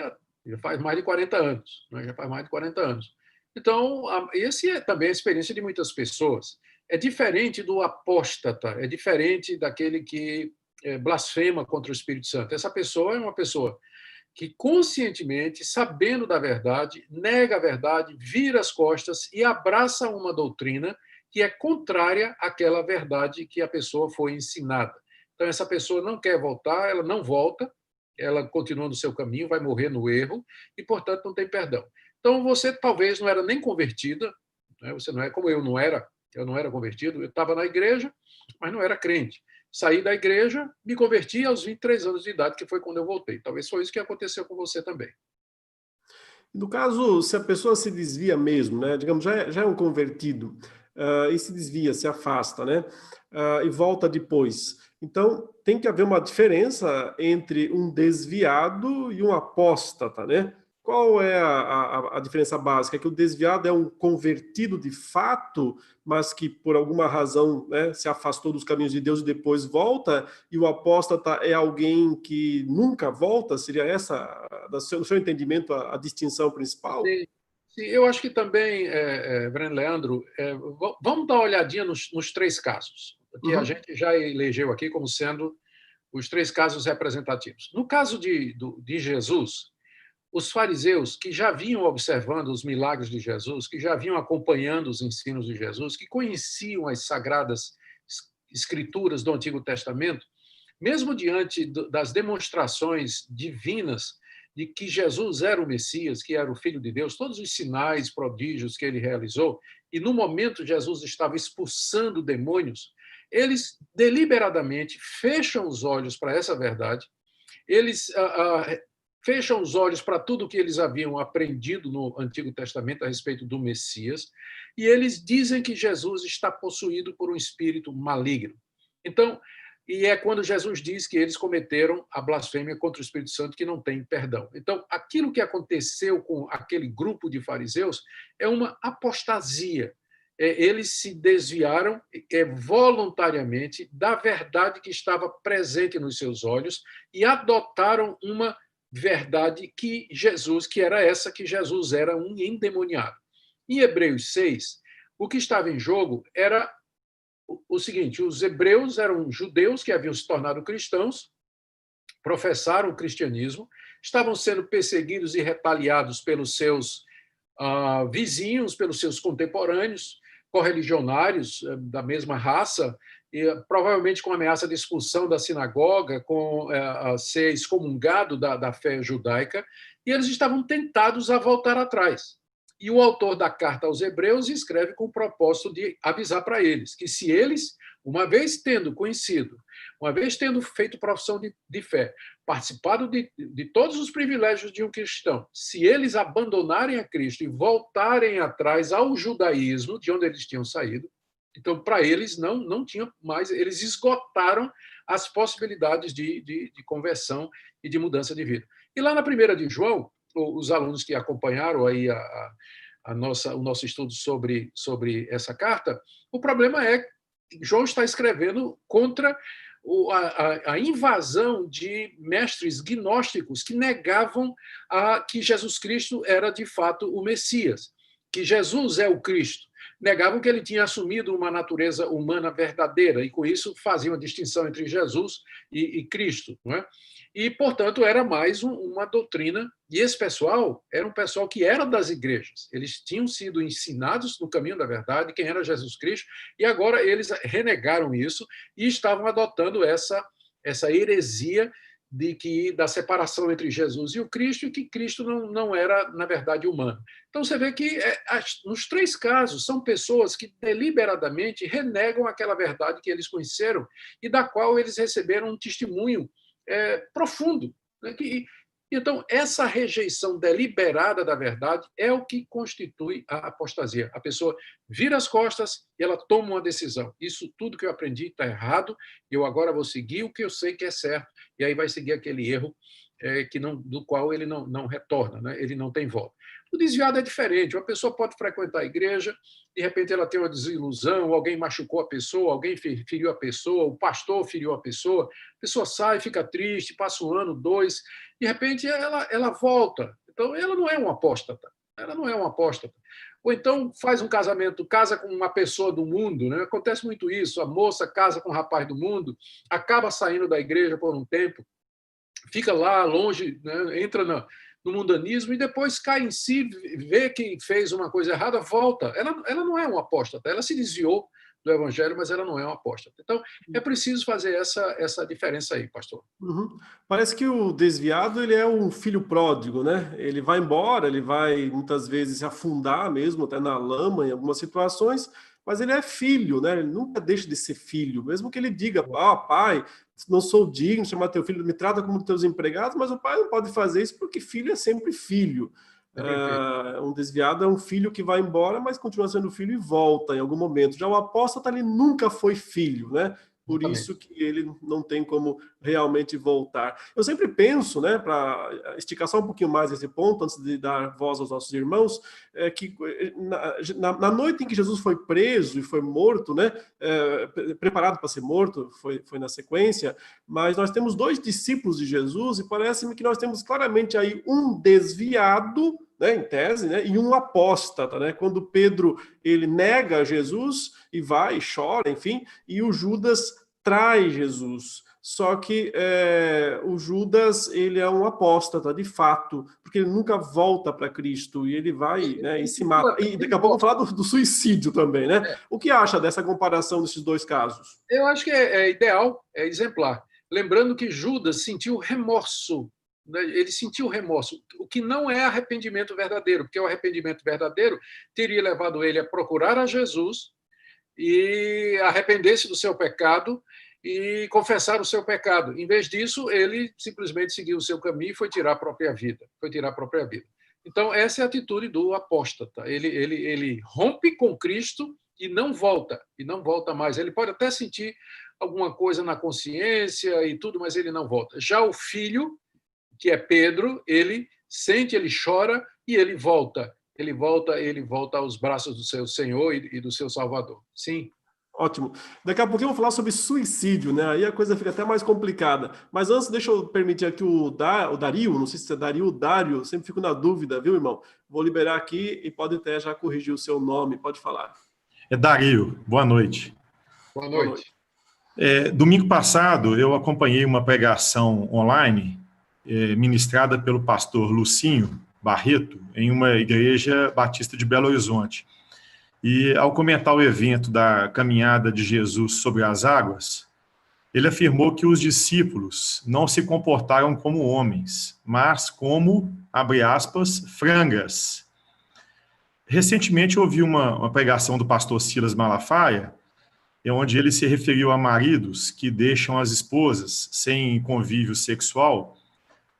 já faz mais de 40 anos. Né? Já faz mais de 40 anos. Então, essa é também a experiência de muitas pessoas. É diferente do apóstata, é diferente daquele que blasfema contra o Espírito Santo. Essa pessoa é uma pessoa que conscientemente, sabendo da verdade, nega a verdade, vira as costas e abraça uma doutrina que é contrária àquela verdade que a pessoa foi ensinada. Então, essa pessoa não quer voltar, ela não volta, ela continua no seu caminho, vai morrer no erro e, portanto, não tem perdão. Então, você talvez não era nem convertida, né? Você não é como eu não era convertido, eu estava na igreja, mas não era crente. Saí da igreja, me converti aos 23 anos de idade, que foi quando eu voltei. Talvez foi isso que aconteceu com você também. No caso, se a pessoa se desvia mesmo, né? Digamos, já é um convertido, e se desvia, se afasta, né? E volta depois. Então, tem que haver uma diferença entre um desviado e um apóstata, né? Qual é a diferença básica? É que o desviado é um convertido de fato, mas que por alguma razão, né, se afastou dos caminhos de Deus e depois volta, e o apóstata é alguém que nunca volta? Seria essa, no seu entendimento, a distinção principal? Sim, eu acho que também, Breno Leandro, vamos dar uma olhadinha nos três casos, que a gente já elegeu aqui como sendo os três casos representativos. No caso de Jesus, os fariseus que já vinham observando os milagres de Jesus, que já vinham acompanhando os ensinos de Jesus, que conheciam as sagradas escrituras do Antigo Testamento, mesmo diante das demonstrações divinas de que Jesus era o Messias, que era o Filho de Deus, todos os sinais, prodígios que ele realizou, e no momento Jesus estava expulsando demônios, eles deliberadamente fecham os olhos para essa verdade, eles fecham os olhos para tudo o que eles haviam aprendido no Antigo Testamento a respeito do Messias, e eles dizem que Jesus está possuído por um espírito maligno. Então, e é quando Jesus diz que eles cometeram a blasfêmia contra o Espírito Santo, que não tem perdão. Então, aquilo que aconteceu com aquele grupo de fariseus é uma apostasia. Eles se desviaram voluntariamente da verdade que estava presente nos seus olhos e adotaram uma verdade que era essa, que Jesus era um endemoniado. Em Hebreus 6, o que estava em jogo era o seguinte: os hebreus eram judeus que haviam se tornado cristãos, professaram o cristianismo, estavam sendo perseguidos e retaliados pelos seus vizinhos, pelos seus contemporâneos, correligionários da mesma raça, e provavelmente com ameaça de expulsão da sinagoga, com ser excomungado da fé judaica, e eles estavam tentados a voltar atrás. E o autor da carta aos Hebreus escreve com o propósito de avisar para eles que, se eles, uma vez tendo conhecido, uma vez tendo feito profissão de fé, participado de todos os privilégios de um cristão, se eles abandonarem a Cristo e voltarem atrás ao judaísmo, de onde eles tinham saído, então, para eles, não tinha mais, eles esgotaram as possibilidades de conversão e de mudança de vida. E lá na primeira de João, os alunos que acompanharam aí o nosso estudo sobre essa carta, o problema é que João está escrevendo contra a invasão de mestres gnósticos que negavam que Jesus Cristo era, de fato, o Messias, que Jesus é o Cristo. Negavam que ele tinha assumido uma natureza humana verdadeira, e com isso faziam a distinção entre Jesus e Cristo. Não é? E, portanto, era mais uma doutrina, e esse pessoal era um pessoal que era das igrejas. Eles tinham sido ensinados no caminho da verdade, quem era Jesus Cristo, e agora eles renegaram isso e estavam adotando essa heresia da separação entre Jesus e o Cristo, e que Cristo não era, na verdade, humano. Então, você vê que, nos 3 casos, são pessoas que deliberadamente renegam aquela verdade que eles conheceram e da qual eles receberam um testemunho profundo. Né? Então, essa rejeição deliberada da verdade é o que constitui a apostasia. A pessoa vira as costas e ela toma uma decisão. Isso tudo que eu aprendi está errado, eu agora vou seguir o que eu sei que é certo, e aí vai seguir aquele erro do qual ele não retorna, né? Ele não tem volta. O desviado é diferente. Uma pessoa pode frequentar a igreja, de repente ela tem uma desilusão, alguém machucou a pessoa, alguém feriu a pessoa, o pastor feriu a pessoa sai, fica triste, passa 1 ano, 2, de repente ela volta. Então, ela não é uma apóstata. Ela não é uma apóstata. Ou então faz um casamento, casa com uma pessoa do mundo, né? Acontece muito isso. A moça casa com um rapaz do mundo, acaba saindo da igreja por um tempo, fica lá longe, né? Entra no mundanismo e depois cai em si, vê que fez uma coisa errada, volta. Ela não é uma apóstata, ela se desviou do evangelho, mas ela não é uma apóstata. Então, é preciso fazer essa diferença aí, pastor. Uhum. Parece que o desviado, ele é um filho pródigo, né? Ele vai embora, ele vai muitas vezes se afundar mesmo, até na lama em algumas situações, mas ele é filho, né? Ele nunca deixa de ser filho, mesmo que ele diga, pai, não sou digno de chamar teu filho, me trata como teus empregados, mas o pai não pode fazer isso porque filho é sempre filho. Um desviado é um filho que vai embora, mas continua sendo filho e volta em algum momento. Já o apóstata, ele nunca foi filho, né? Por isso que ele não tem como realmente voltar. Eu sempre penso, né, para esticar só um pouquinho mais esse ponto, antes de dar voz aos nossos irmãos, que na noite em que Jesus foi preso e foi morto, né, preparado para ser morto, foi na sequência, mas nós temos 2 discípulos de Jesus e parece-me que nós temos claramente aí um desviado, né, em tese, né, e um apóstata, né? Quando Pedro ele nega Jesus e vai, chora, enfim, e o Judas trai Jesus. Só que o Judas ele é um apóstata, de fato, porque ele nunca volta para Cristo e ele vai, né, e se mata. E daqui a pouco eu vou falar do suicídio também, né? O que acha dessa comparação desses 2 casos? Eu acho que é ideal, é exemplar. Lembrando que Judas sentiu remorso. Ele sentiu remorso, o que não é arrependimento verdadeiro, porque o arrependimento verdadeiro teria levado ele a procurar a Jesus e arrepender-se do seu pecado e confessar o seu pecado. Em vez disso, ele simplesmente seguiu o seu caminho e foi tirar a própria vida. Então, essa é a atitude do apóstata. Ele rompe com Cristo e não volta mais. Ele pode até sentir alguma coisa na consciência e tudo, mas ele não volta. Já o filho, que é Pedro, ele sente, ele chora e ele volta aos braços do seu Senhor e do seu Salvador. Sim. Ótimo. Daqui a pouquinho eu vou falar sobre suicídio, né? Aí a coisa fica até mais complicada. Mas antes, deixa eu permitir aqui o Dario, não sei se é Dário, sempre fico na dúvida, viu, irmão? Vou liberar aqui e pode até já corrigir o seu nome, pode falar. É Dario, boa noite. Boa noite. Domingo passado, eu acompanhei uma pregação online ministrada pelo pastor Lucinho Barreto, em uma igreja batista de Belo Horizonte. E, ao comentar o evento da caminhada de Jesus sobre as águas, ele afirmou que os discípulos não se comportaram como homens, mas como, abre aspas, frangas. Recentemente, eu ouvi uma pregação do pastor Silas Malafaia, onde ele se referiu a maridos que deixam as esposas sem convívio sexual,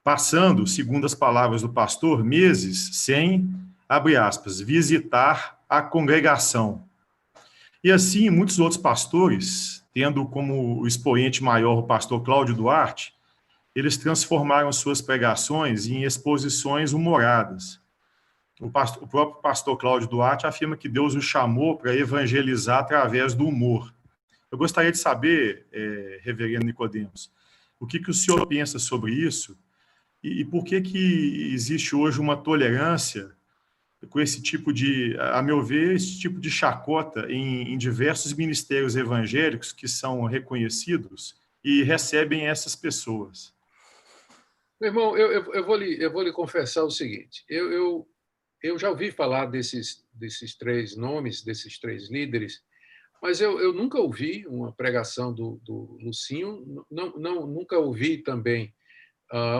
passando, segundo as palavras do pastor, meses sem, abre aspas, visitar a congregação. E assim, muitos outros pastores, tendo como expoente maior o pastor Cláudio Duarte, eles transformaram suas pregações em exposições humoradas. O próprio pastor Cláudio Duarte afirma que Deus o chamou para evangelizar através do humor. Eu gostaria de saber, reverendo Nicodemos, o que o senhor pensa sobre isso e por que existe hoje uma tolerância com esse tipo de, a meu ver, esse tipo de chacota em diversos ministérios evangélicos que são reconhecidos e recebem essas pessoas. Meu irmão, eu vou lhe confessar o seguinte: eu já ouvi falar desses três nomes, desses três líderes, mas eu nunca ouvi uma pregação do Lucinho, nunca ouvi também.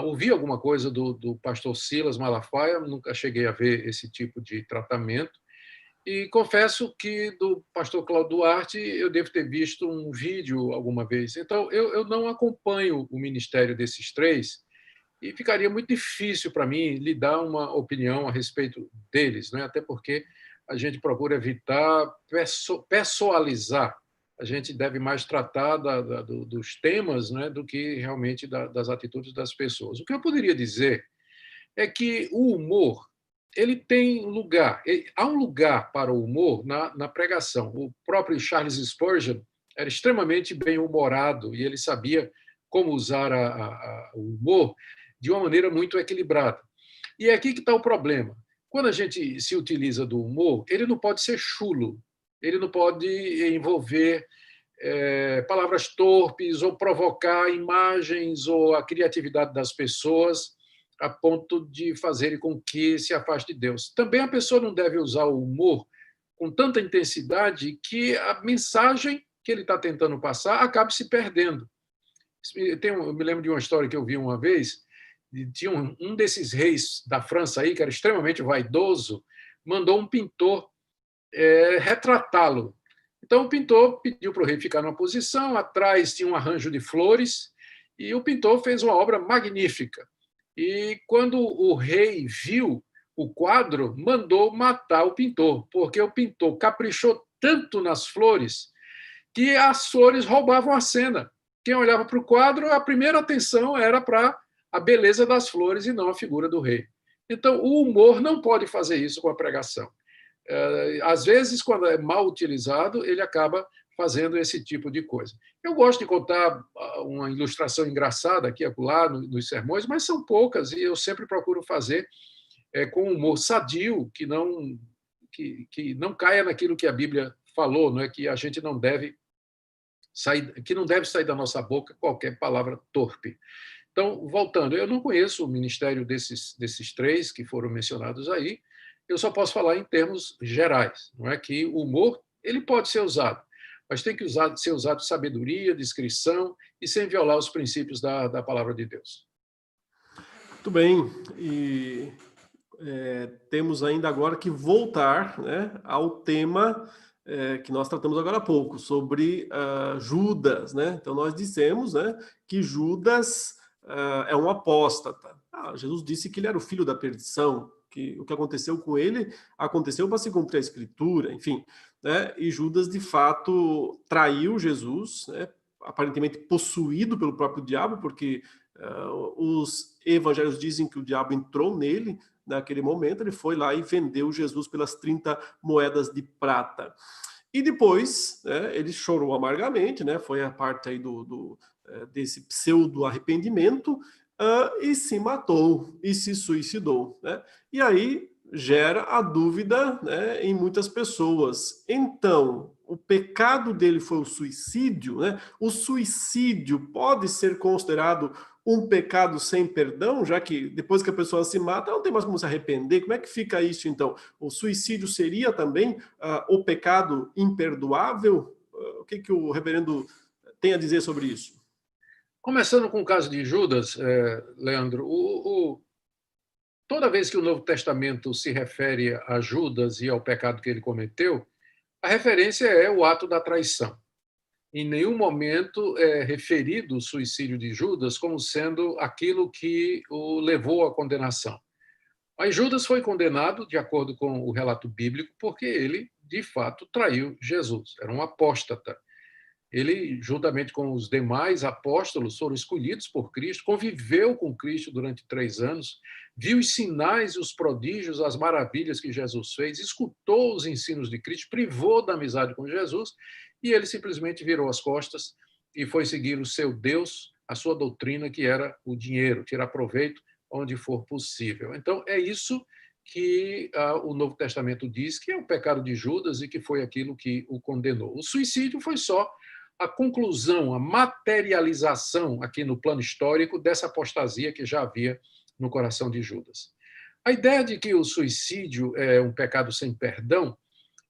Ouvi alguma coisa do pastor Silas Malafaia, nunca cheguei a ver esse tipo de tratamento. E confesso que do pastor Cláudio Duarte eu devo ter visto um vídeo alguma vez. Então, eu não acompanho o ministério desses três e ficaria muito difícil para mim lhe dar uma opinião a respeito deles, né? Até porque a gente procura evitar pessoalizar. A gente deve mais tratar dos temas, né, do que realmente das atitudes das pessoas. O que eu poderia dizer é que o humor ele tem lugar. Há um lugar para o humor na pregação. O próprio Charles Spurgeon era extremamente bem-humorado e ele sabia como usar o humor de uma maneira muito equilibrada. E é aqui que está o problema. Quando a gente se utiliza do humor, ele não pode ser chulo, ele não pode envolver palavras torpes ou provocar imagens ou a criatividade das pessoas a ponto de fazer com que se afaste de Deus. Também a pessoa não deve usar o humor com tanta intensidade que a mensagem que ele está tentando passar acabe se perdendo. Eu me lembro de uma história que eu vi uma vez, tinha um desses reis da França aí, que era extremamente vaidoso, mandou um pintor retratá-lo. Então o pintor pediu para o rei ficar numa posição, atrás tinha um arranjo de flores, e o pintor fez uma obra magnífica. E quando o rei viu o quadro, mandou matar o pintor, porque o pintor caprichou tanto nas flores que as flores roubavam a cena. Quem olhava para o quadro, a primeira atenção era para a beleza das flores e não a figura do rei. Então, o humor não pode fazer isso com a pregação. Às vezes, quando é mal utilizado, ele acaba fazendo esse tipo de coisa. Eu gosto de contar uma ilustração engraçada aqui e acolá nos sermões, mas são poucas e eu sempre procuro fazer com humor sadio, que não caia naquilo que a Bíblia falou, não é que a gente não deve sair da nossa boca qualquer palavra torpe. Então, voltando, eu não conheço o ministério desses três que foram mencionados aí, eu só posso falar em termos gerais, não é que o humor ele pode ser usado, mas tem que ser usado de sabedoria, discrição e sem violar os princípios da palavra de Deus. Muito bem, e temos ainda agora que voltar, né, ao tema que nós tratamos agora há pouco, sobre Judas, né? Então nós dissemos, né, que Judas é um apóstata. Jesus disse que ele era o filho da perdição, que o que aconteceu com ele aconteceu para se cumprir a Escritura, enfim, né? E Judas de fato traiu Jesus, né? Aparentemente possuído pelo próprio diabo, porque os evangelhos dizem que o diabo entrou nele naquele momento, ele foi lá e vendeu Jesus pelas 30 moedas de prata. E depois, né, ele chorou amargamente, né, foi a parte aí desse pseudo-arrependimento, e se matou, e se suicidou. Né? E aí gera a dúvida, né, em muitas pessoas. Então, o pecado dele foi o suicídio, né? O suicídio pode ser considerado um pecado sem perdão, já que depois que a pessoa se mata, não tem mais como se arrepender. Como é que fica isso, então? O suicídio seria também o pecado imperdoável? O que o reverendo tem a dizer sobre isso? Começando com o caso de Judas, Leandro, toda vez que o Novo Testamento se refere a Judas e ao pecado que ele cometeu, a referência é o ato da traição. Em nenhum momento é referido o suicídio de Judas como sendo aquilo que o levou à condenação. Mas Judas foi condenado, de acordo com o relato bíblico, porque ele, de fato, traiu Jesus. Era um apóstata. Ele, juntamente com os demais apóstolos, foram escolhidos por Cristo, conviveu com Cristo durante 3 anos, viu os sinais e os prodígios, as maravilhas que Jesus fez, escutou os ensinos de Cristo, privou da amizade com Jesus, e ele simplesmente virou as costas e foi seguir o seu Deus, a sua doutrina, que era o dinheiro, tirar proveito onde for possível. Então, é isso que o Novo Testamento diz que é o pecado de Judas e que foi aquilo que o condenou. O suicídio foi só a conclusão, a materialização aqui no plano histórico dessa apostasia que já havia no coração de Judas. A ideia de que o suicídio é um pecado sem perdão,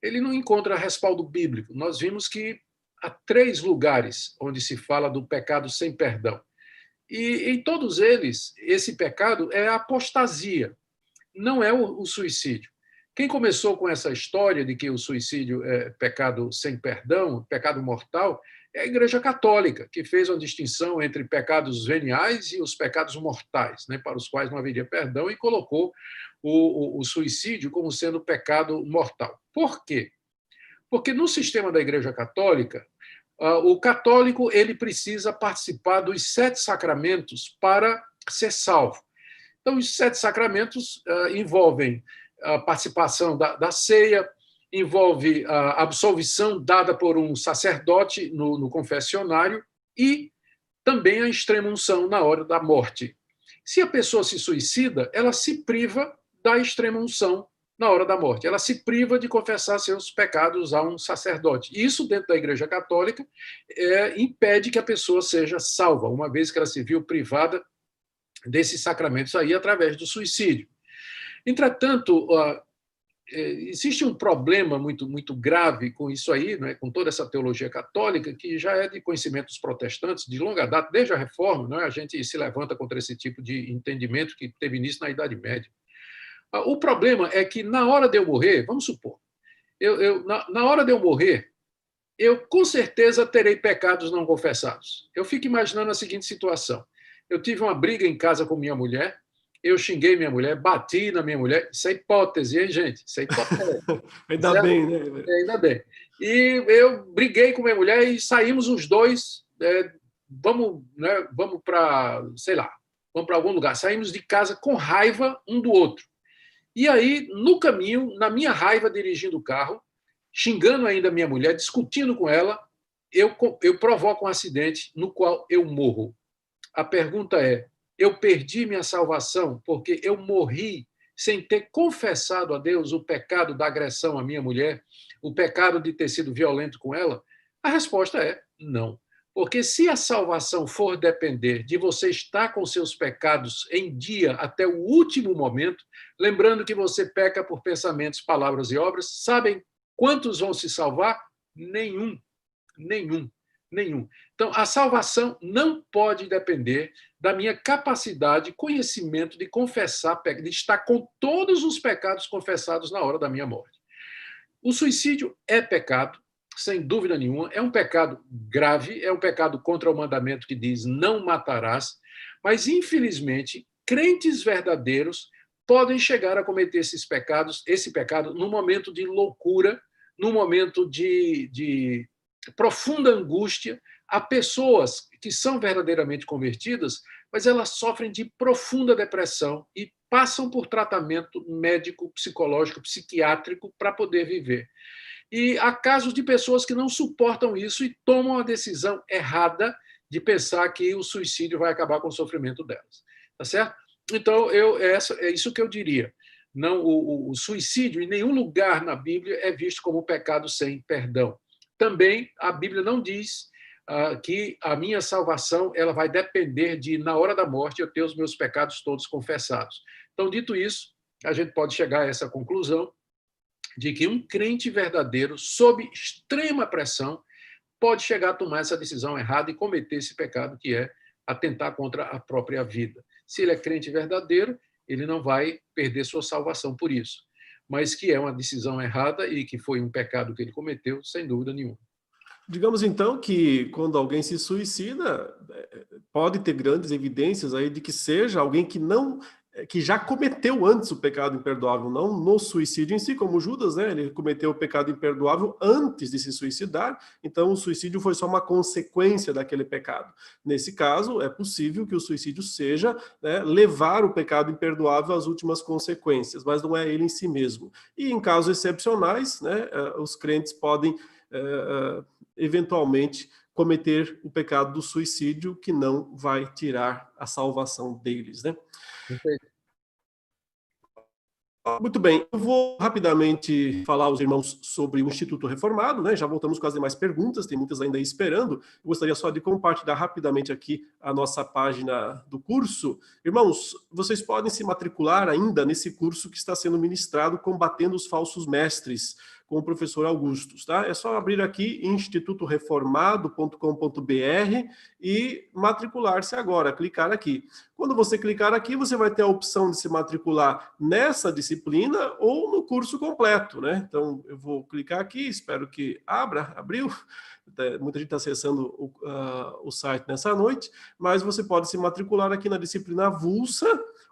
ele não encontra respaldo bíblico. Nós vimos que há 3 lugares onde se fala do pecado sem perdão. E em todos eles, esse pecado é a apostasia, não é o suicídio. Quem começou com essa história de que o suicídio é pecado sem perdão, pecado mortal, é a Igreja Católica, que fez uma distinção entre pecados veniais e os pecados mortais, né, para os quais não haveria perdão, e colocou o suicídio como sendo pecado mortal. Por quê? Porque no sistema da Igreja Católica, o católico ele precisa participar dos 7 sacramentos para ser salvo. Então, os 7 sacramentos envolvem a participação da ceia, envolve a absolvição dada por um sacerdote no confessionário e também a extrema-unção na hora da morte. Se a pessoa se suicida, ela se priva da extrema-unção na hora da morte. Ela se priva de confessar seus pecados a um sacerdote. Isso, dentro da Igreja Católica, impede que a pessoa seja salva, uma vez que ela se viu privada desses sacramentos aí através do suicídio. Entretanto, existe um problema muito grave com isso aí, né, com toda essa teologia católica, que já é de conhecimento dos protestantes de longa data, desde a Reforma, né, a gente se levanta contra esse tipo de entendimento que teve início na Idade Média. O problema é que, na hora de eu morrer, vamos supor, na hora de eu morrer, eu com certeza terei pecados não confessados. Eu fico imaginando a seguinte situação. Eu tive uma briga em casa com minha mulher, eu xinguei minha mulher, bati na minha mulher. Isso é hipótese, hein, gente? Isso é hipótese. Ainda certo? bem, né? Ainda bem. E eu briguei com minha mulher e saímos os dois, vamos para, sei lá, vamos para algum lugar. Saímos de casa com raiva um do outro. E aí, no caminho, na minha raiva, dirigindo o carro, xingando ainda a minha mulher, discutindo com ela, eu provoco um acidente no qual eu morro. A pergunta é, eu perdi minha salvação porque eu morri sem ter confessado a Deus o pecado da agressão à minha mulher, o pecado de ter sido violento com ela? A resposta é não. Porque se a salvação for depender de você estar com seus pecados em dia até o último momento, lembrando que você peca por pensamentos, palavras e obras, sabem quantos vão se salvar? Nenhum. Então, a salvação não pode depender da minha capacidade, conhecimento de confessar, de estar com todos os pecados confessados na hora da minha morte. O suicídio é pecado, sem dúvida nenhuma, é um pecado grave, é um pecado contra o mandamento que diz não matarás, mas, infelizmente, crentes verdadeiros podem chegar a cometer esse pecado num momento de loucura, num momento de profunda angústia. Há pessoas que são verdadeiramente convertidas, mas elas sofrem de profunda depressão e passam por tratamento médico, psicológico, psiquiátrico para poder viver. E há casos de pessoas que não suportam isso e tomam a decisão errada de pensar que o suicídio vai acabar com o sofrimento delas. Tá certo? Então, é isso que eu diria. Não, o suicídio, em nenhum lugar na Bíblia, é visto como pecado sem perdão. Também, a Bíblia não diz que a minha salvação ela vai depender de, na hora da morte, eu ter os meus pecados todos confessados. Então, dito isso, a gente pode chegar a essa conclusão de que um crente verdadeiro, sob extrema pressão, pode chegar a tomar essa decisão errada e cometer esse pecado, que é atentar contra a própria vida. Se ele é crente verdadeiro, ele não vai perder sua salvação por isso, mas que é uma decisão errada e que foi um pecado que ele cometeu, sem dúvida nenhuma. Digamos, então, que quando alguém se suicida, pode ter grandes evidências aí de que seja alguém que já cometeu antes o pecado imperdoável, não no suicídio em si, como Judas, né? Ele cometeu o pecado imperdoável antes de se suicidar, então o suicídio foi só uma consequência daquele pecado. Nesse caso, é possível que o suicídio seja, né, levar o pecado imperdoável às últimas consequências, mas não é ele em si mesmo. E em casos excepcionais, né, os crentes podem eventualmente cometer o pecado do suicídio, que não vai tirar a salvação deles, né? Muito bem, eu vou rapidamente falar aos irmãos sobre o Instituto Reformado, né? Já voltamos com as demais perguntas, tem muitas ainda aí esperando. Eu gostaria só de compartilhar rapidamente aqui a nossa página do curso. Irmãos, vocês podem se matricular ainda nesse curso que está sendo ministrado, Combatendo os Falsos Mestres, com o professor Augustus, tá? É só abrir aqui institutoreformado.com.br e matricular-se agora, clicar aqui. Quando você clicar aqui, você vai ter a opção de se matricular nessa disciplina ou no curso completo, né? Então, eu vou clicar aqui, espero que abriu. Muita gente está acessando o site nessa noite, mas você pode se matricular aqui na disciplina avulsa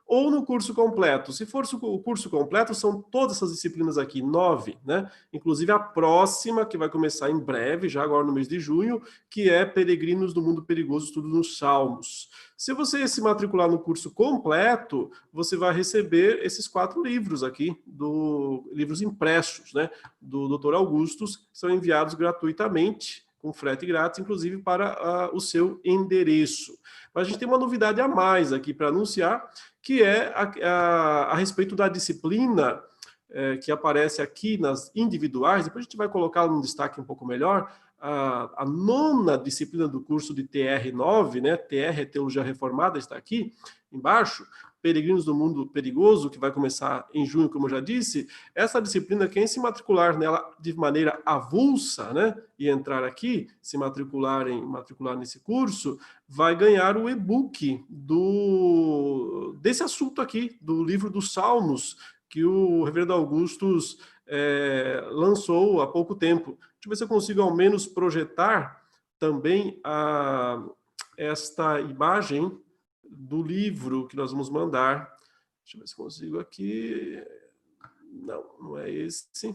ou no curso completo. Se for o curso completo, são todas essas disciplinas aqui, 9, né? Inclusive a próxima, que vai começar em breve, já agora no mês de junho, que é Peregrinos do Mundo Perigoso, Estudo nos Salmos. Se você se matricular no curso completo, você vai receber esses 4 livros aqui, livros impressos, né? Do Dr. Augustus, que são enviados gratuitamente, com frete grátis, inclusive para o seu endereço. Mas a gente tem uma novidade a mais aqui para anunciar, que é a respeito da disciplina que aparece aqui nas individuais. Depois a gente vai colocar num destaque um pouco melhor, a 9ª disciplina do curso de TR9, né? TR é Teologia Reformada, está aqui embaixo, Peregrinos do Mundo Perigoso, que vai começar em junho, como eu já disse. Essa disciplina, quem se matricular nela de maneira avulsa, né, e entrar aqui, se matricular nesse curso, vai ganhar o e-book desse assunto aqui, do livro dos Salmos, que o reverendo Augustus lançou há pouco tempo. Deixa eu ver se eu consigo ao menos projetar também esta imagem do livro que nós vamos mandar. Deixa eu ver se consigo aqui. Não é esse.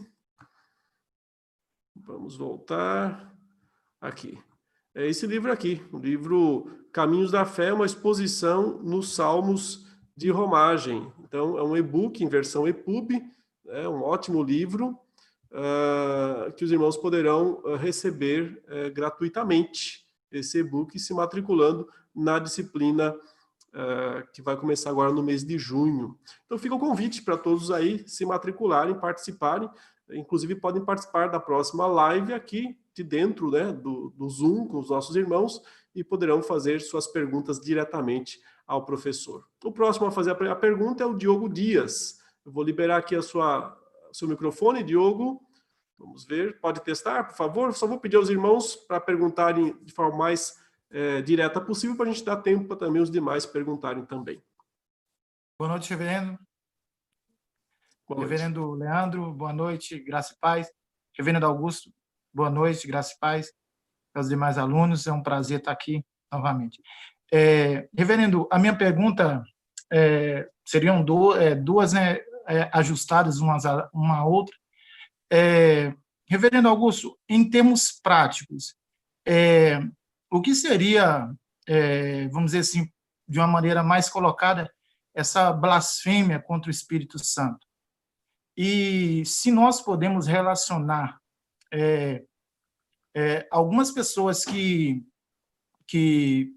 Vamos voltar. Aqui. É esse livro aqui, o livro Caminhos da Fé, uma exposição nos Salmos de Romagem. Então, é um e-book em versão EPUB, é um ótimo livro que os irmãos poderão receber gratuitamente esse e-book se matriculando na disciplina que vai começar agora no mês de junho. Então fica o convite para todos aí se matricularem, participarem, inclusive podem participar da próxima live aqui de dentro, né, do Zoom com os nossos irmãos e poderão fazer suas perguntas diretamente ao professor. O próximo a fazer a pergunta é o Diogo Dias. Eu vou liberar aqui seu microfone, Diogo. Vamos ver, pode testar, por favor? Só vou pedir aos irmãos para perguntarem de forma mais direta possível, para a gente dar tempo para também os demais perguntarem também. Boa noite, reverendo. Boa noite. Reverendo Leandro, boa noite, graça e paz. Reverendo Augusto, boa noite, graça e paz. Para os demais alunos, é um prazer estar aqui novamente. Reverendo, a minha pergunta seriam duas, né, ajustadas uma à outra. Reverendo Augusto, em termos práticos, o que seria, vamos dizer assim, de uma maneira mais colocada, essa blasfêmia contra o Espírito Santo? E se nós podemos relacionar algumas pessoas que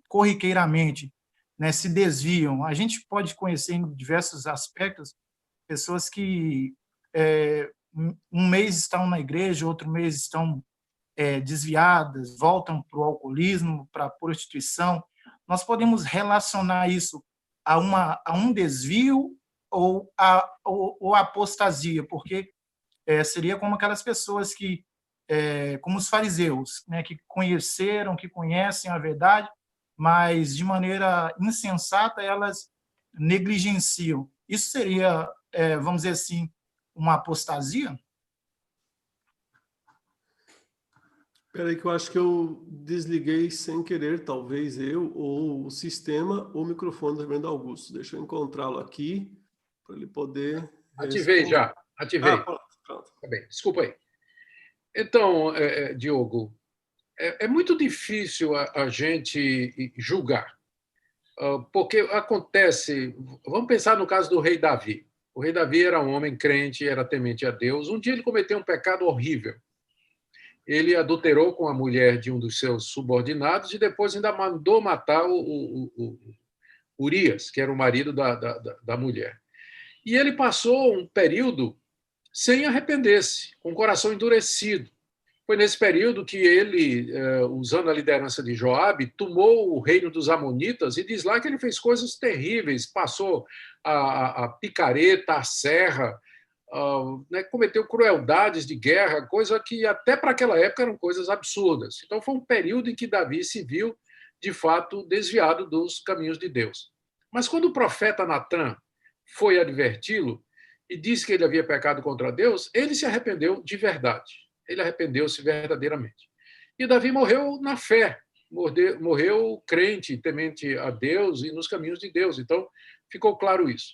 corriqueiramente, né, se desviam, a gente pode conhecer em diversos aspectos pessoas que um mês estão na igreja, outro mês estão desviadas, voltam para o alcoolismo, para a prostituição. Nós podemos relacionar isso a um desvio ou a apostasia, porque seria como aquelas pessoas que, como os fariseus, né, que conheceram, que conhecem a verdade, mas de maneira insensata elas negligenciam. Isso seria, vamos dizer assim, uma apostasia? Espera aí que eu acho que eu desliguei sem querer, talvez eu, ou o sistema, ou o microfone do reverendo Augusto. Deixa eu encontrá-lo aqui, para ele poder... Ativei já, ativei. Pronto. Tá bem, desculpa aí. Então, Diogo, é muito difícil a gente julgar, porque acontece... Vamos pensar no caso do rei Davi. O rei Davi era um homem crente, era temente a Deus. Um dia ele cometeu um pecado horrível. Ele adulterou com a mulher de um dos seus subordinados e depois ainda mandou matar o Urias, que era o marido da mulher. E ele passou um período sem arrepender-se, com o coração endurecido. Foi nesse período que ele, usando a liderança de Joabe, tomou o reino dos Amonitas e diz lá que ele fez coisas terríveis, passou a picareta, a serra, cometeu crueldades de guerra, coisa que até para aquela época eram coisas absurdas. Então foi um período em que Davi se viu, de fato, desviado dos caminhos de Deus. Mas quando o profeta Natã foi adverti-lo e disse que ele havia pecado contra Deus, ele se arrependeu de verdade. Ele arrependeu-se verdadeiramente. E Davi morreu na fé, morreu crente, temente a Deus e nos caminhos de Deus. Então, ficou claro isso.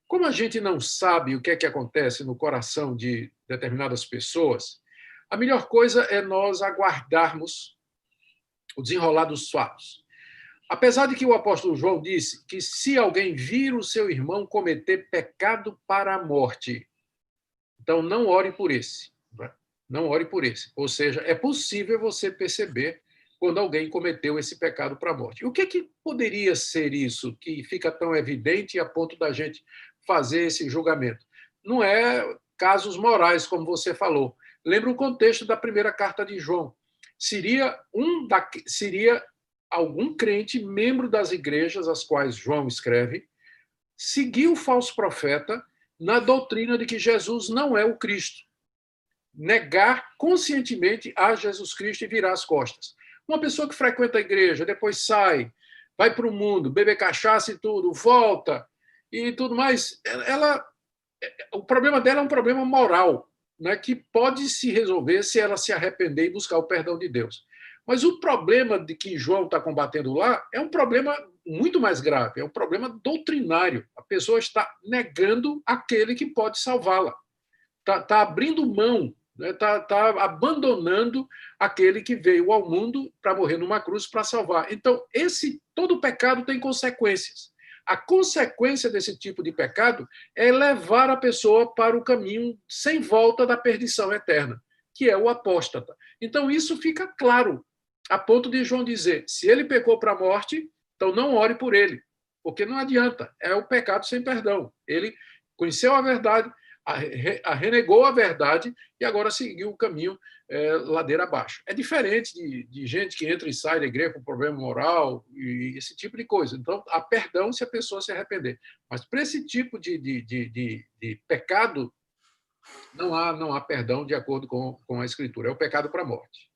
Como a gente não sabe o que é que acontece no coração de determinadas pessoas, a melhor coisa é nós aguardarmos o desenrolar dos fatos. Apesar de que o apóstolo João disse que se alguém vir o seu irmão cometer pecado para a morte, então não ore por esse. Não ore por esse. Ou seja, é possível você perceber quando alguém cometeu esse pecado para a morte. O que poderia ser isso que fica tão evidente a ponto da gente fazer esse julgamento? Não é casos morais, como você falou. Lembra o contexto da primeira carta de João. Seria algum crente, membro das igrejas às quais João escreve, seguir o falso profeta na doutrina de que Jesus não é o Cristo. Negar conscientemente a Jesus Cristo e virar as costas. Uma pessoa que frequenta a igreja, depois sai, vai para o mundo, bebe cachaça e tudo, volta e tudo mais, o problema dela é um problema moral, né, que pode se resolver se ela se arrepender e buscar o perdão de Deus. Mas o problema de que João está combatendo lá é um problema muito mais grave, é um problema doutrinário. A pessoa está negando aquele que pode salvá-la. Está abrindo mão, está abandonando aquele que veio ao mundo para morrer numa cruz para salvar. Então, todo pecado tem consequências. A consequência desse tipo de pecado é levar a pessoa para o caminho sem volta da perdição eterna, que é o apóstata. Então, isso fica claro, a ponto de João dizer, se ele pecou para a morte, então não ore por ele, porque não adianta, é o pecado sem perdão. Ele conheceu a verdade, renegou a verdade e agora seguiu o caminho ladeira abaixo. É diferente de gente que entra e sai da igreja com problema moral e esse tipo de coisa. Então, há perdão se a pessoa se arrepender. Mas para esse tipo de pecado, não há perdão de acordo com a Escritura. É o pecado para a morte.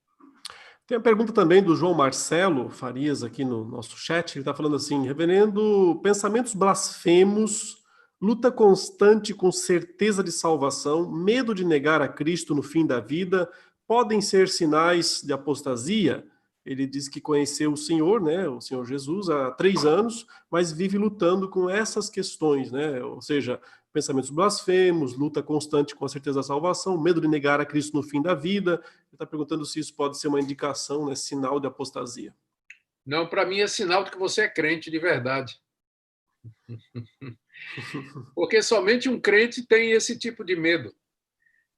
Tem a pergunta também do João Marcelo Farias aqui no nosso chat. Ele está falando assim, reverendo, pensamentos blasfemos, luta constante com certeza de salvação, medo de negar a Cristo no fim da vida, podem ser sinais de apostasia? Ele diz que conheceu o Senhor, né, o Senhor Jesus, há 3 anos, mas vive lutando com essas questões, né? Ou seja, pensamentos blasfemos, luta constante com a certeza da salvação, medo de negar a Cristo no fim da vida. Ele está perguntando se isso pode ser uma indicação, né, sinal de apostasia. Não, para mim é sinal de que você é crente de verdade. Porque somente um crente tem esse tipo de medo.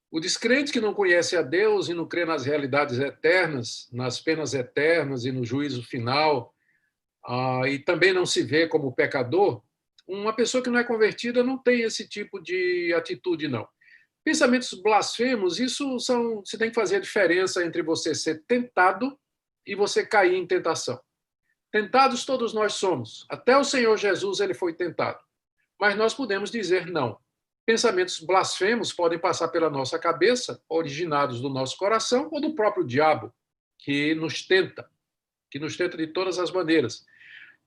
O descrente que não conhece a Deus e não crê nas realidades eternas, nas penas eternas e no juízo final, e também não se vê como pecador, uma pessoa que não é convertida não tem esse tipo de atitude, não. Pensamentos blasfemos, você tem que fazer a diferença entre você ser tentado e você cair em tentação. Tentados todos nós somos. Até o Senhor Jesus ele foi tentado. Mas nós podemos dizer não. Pensamentos blasfemos podem passar pela nossa cabeça, originados do nosso coração ou do próprio diabo, que nos tenta de todas as maneiras.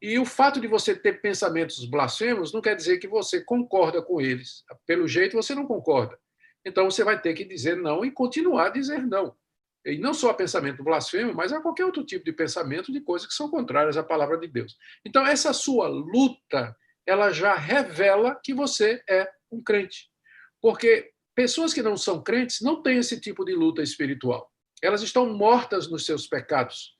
E o fato de você ter pensamentos blasfemos não quer dizer que você concorda com eles. Pelo jeito, você não concorda. Então, você vai ter que dizer não e continuar a dizer não. E não só a pensamento blasfemo, mas a qualquer outro tipo de pensamento de coisas que são contrárias à palavra de Deus. Então, essa sua luta, ela já revela que você é um crente. Porque pessoas que não são crentes não têm esse tipo de luta espiritual. Elas estão mortas nos seus pecados.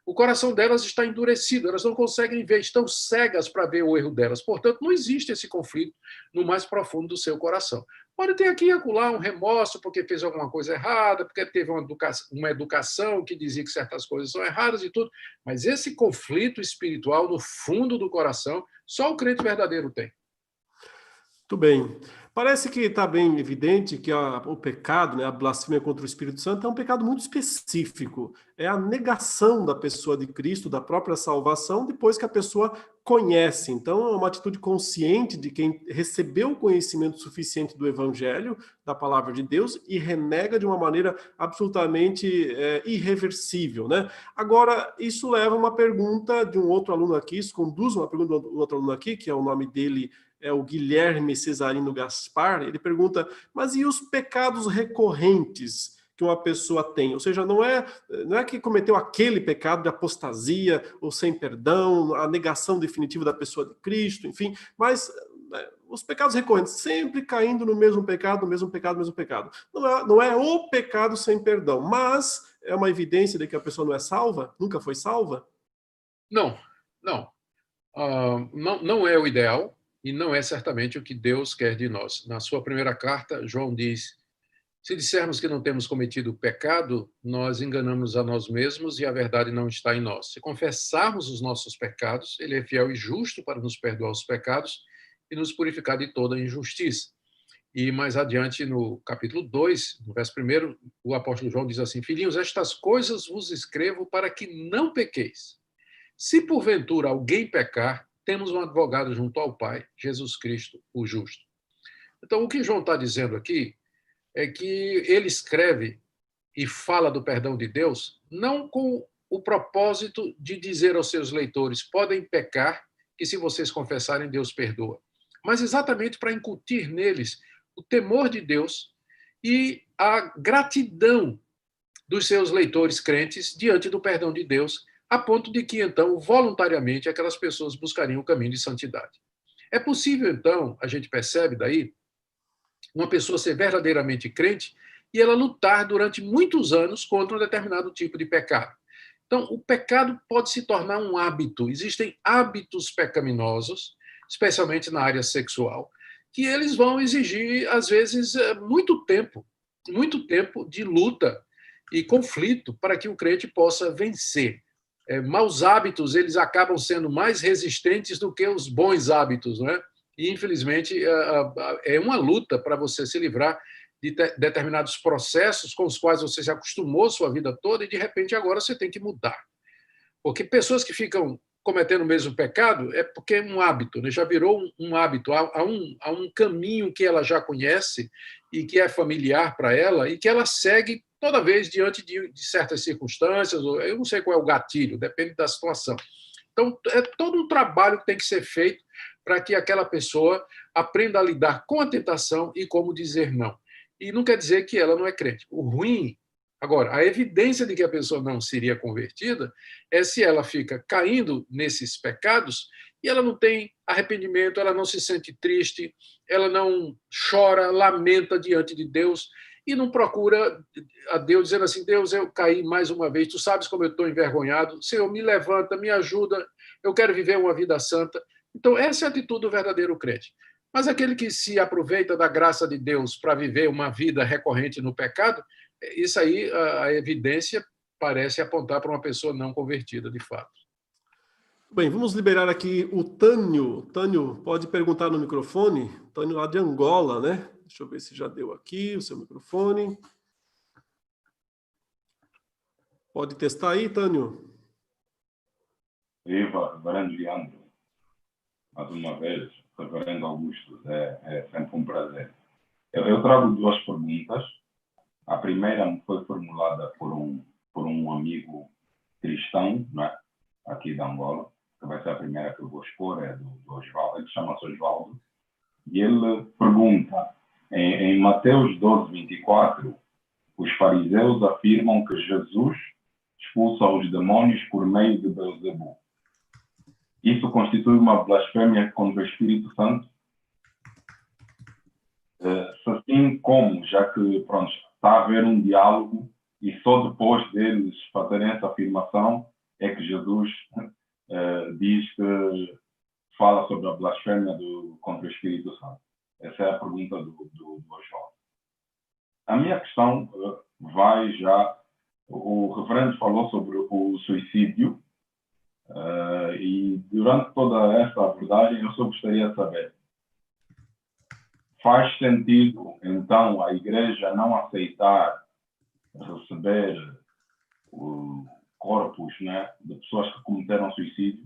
O coração delas está endurecido, elas não conseguem ver, estão cegas para ver o erro delas. Portanto, não existe esse conflito no mais profundo do seu coração. Pode ter aqui e acolá um remorso porque fez alguma coisa errada, porque teve uma educação que dizia que certas coisas são erradas e tudo, mas esse conflito espiritual no fundo do coração, só o crente verdadeiro tem. Muito bem. Parece que está bem evidente que o pecado, né, a blasfêmia contra o Espírito Santo, é um pecado muito específico. É a negação da pessoa de Cristo, da própria salvação, depois que a pessoa conhece. Então, é uma atitude consciente de quem recebeu o conhecimento suficiente do Evangelho, da palavra de Deus, e renega de uma maneira absolutamente irreversível, né? Agora, isso leva a uma pergunta de um outro aluno aqui, isso conduz uma pergunta de um outro aluno aqui, que é o nome dele, é o Guilherme Cesarino Gaspar. Ele pergunta, mas e os pecados recorrentes que uma pessoa tem? Ou seja, não é que cometeu aquele pecado de apostasia ou sem perdão, a negação definitiva da pessoa de Cristo, enfim, mas os pecados recorrentes, sempre caindo no mesmo pecado, mesmo pecado, mesmo pecado. Não é o pecado sem perdão, mas é uma evidência de que a pessoa não é salva, nunca foi salva? Não, não. Não é o ideal e não é certamente o que Deus quer de nós. Na sua primeira carta, João diz: se dissermos que não temos cometido pecado, nós enganamos a nós mesmos e a verdade não está em nós. Se confessarmos os nossos pecados, ele é fiel e justo para nos perdoar os pecados e nos purificar de toda injustiça. E mais adiante, no capítulo 2, no verso 1, o apóstolo João diz assim: filhinhos, estas coisas vos escrevo para que não pequeis. Se porventura alguém pecar, temos um advogado junto ao Pai, Jesus Cristo, o justo. Então, o que João está dizendo aqui é que ele escreve e fala do perdão de Deus não com o propósito de dizer aos seus leitores: podem pecar, que se vocês confessarem, Deus perdoa, mas exatamente para incutir neles o temor de Deus e a gratidão dos seus leitores crentes diante do perdão de Deus, a ponto de que, então, voluntariamente, aquelas pessoas buscariam o caminho de santidade. É possível, então, a gente percebe daí, uma pessoa ser verdadeiramente crente e ela lutar durante muitos anos contra um determinado tipo de pecado. Então, o pecado pode se tornar um hábito. Existem hábitos pecaminosos, especialmente na área sexual, que eles vão exigir, às vezes, muito tempo de luta e conflito para que o crente possa vencer. Maus hábitos, eles acabam sendo mais resistentes do que os bons hábitos, não é? E, infelizmente, é uma luta para você se livrar de determinados processos com os quais você se acostumou sua vida toda e, de repente, agora você tem que mudar. Porque pessoas que ficam cometendo o mesmo pecado é porque é um hábito, né? Já virou um hábito, há um caminho que ela já conhece e que é familiar para ela e que ela segue toda vez diante de certas circunstâncias. Eu não sei qual é o gatilho, depende da situação. Então, é todo um trabalho que tem que ser feito para que aquela pessoa aprenda a lidar com a tentação e como dizer não. E não quer dizer que ela não é crente. O ruim, agora, a evidência de que a pessoa não seria convertida é se ela fica caindo nesses pecados e ela não tem arrependimento, ela não se sente triste, ela não chora, lamenta diante de Deus e não procura a Deus dizendo assim: Deus, eu caí mais uma vez, tu sabes como eu estou envergonhado, Senhor, me levanta, me ajuda, eu quero viver uma vida santa. Então, essa é a atitude do verdadeiro crente. Mas aquele que se aproveita da graça de Deus para viver uma vida recorrente no pecado, isso aí, a evidência parece apontar para uma pessoa não convertida, de fato. Bem, vamos liberar aqui o Tânio. Tânio, pode perguntar no microfone? Tânio lá de Angola, né? Deixa eu ver se já deu aqui o seu microfone. Pode testar aí, Tânio? Viva, Reverendo Leandro. Mais uma vez, Reverendo Augusto, é sempre um prazer. Eu trago duas perguntas. A primeira me foi formulada por um amigo cristão, não é? Aqui de Angola, que vai ser a primeira que eu vou expor, é do Osvaldo, ele chama-se Osvaldo, e ele pergunta, em Mateus 12, 24, os fariseus afirmam que Jesus expulsa os demônios por meio de Beelzebul. Isso constitui uma blasfêmia contra o Espírito Santo? Assim como, já que pronto, está a haver um diálogo e só depois deles fazerem essa afirmação é que Jesus diz que fala sobre a blasfêmia contra o Espírito Santo. Essa é a pergunta do Osvaldo. A minha questão vai já... O reverendo falou sobre o suicídio e durante toda esta abordagem eu só gostaria de saber faz sentido, então, a igreja não aceitar receber corpos, né, de pessoas que cometeram suicídio?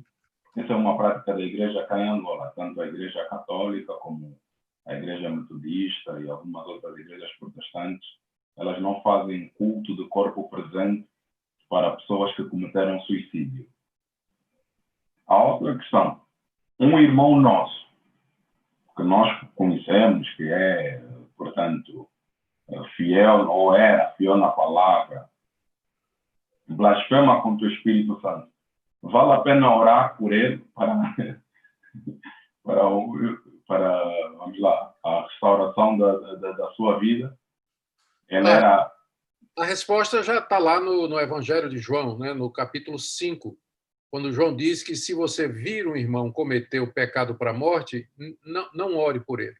Essa é uma prática da igreja cá em Angola, tanto a igreja católica como a igreja metodista e algumas outras igrejas protestantes. Elas não fazem culto de corpo presente para pessoas que cometeram suicídio. A outra questão, um irmão nosso, que nós conhecemos, que é, portanto, fiel ou era fiel na palavra, blasfema contra o Espírito Santo, vale a pena orar por ele para vamos lá, a restauração da sua vida? Ele era... A resposta já está lá no Evangelho de João, né, no capítulo 5, quando João diz que se você vir um irmão cometer o pecado para a morte, não ore por ele.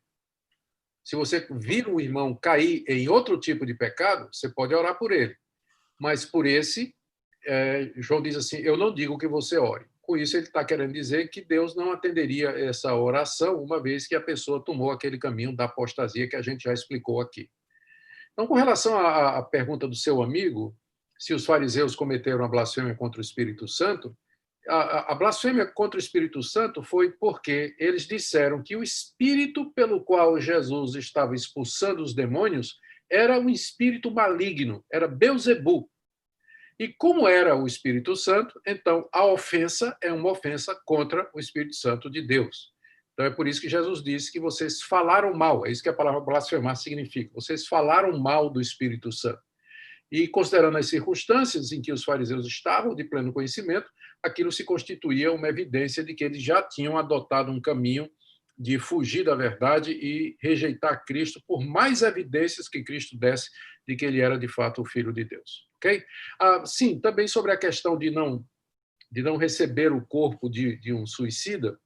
Se você vir um irmão cair em outro tipo de pecado, você pode orar por ele. Mas por esse, João diz assim, eu não digo que você ore. Com isso, ele está querendo dizer que Deus não atenderia essa oração, uma vez que a pessoa tomou aquele caminho da apostasia que a gente já explicou aqui. Então, com relação à pergunta do seu amigo, se os fariseus cometeram a blasfêmia contra o Espírito Santo, a blasfêmia contra o Espírito Santo foi porque eles disseram que o espírito pelo qual Jesus estava expulsando os demônios era um espírito maligno, era Belzebu. E como era o Espírito Santo, então a ofensa é uma ofensa contra o Espírito Santo de Deus. Então é por isso que Jesus disse que vocês falaram mal, é isso que a palavra blasfemar significa, vocês falaram mal do Espírito Santo. E considerando as circunstâncias em que os fariseus estavam de pleno conhecimento, aquilo se constituía uma evidência de que eles já tinham adotado um caminho de fugir da verdade e rejeitar Cristo, por mais evidências que Cristo desse de que ele era de fato o Filho de Deus. Okay? Sim, também sobre a questão de não receber o corpo de um suicida,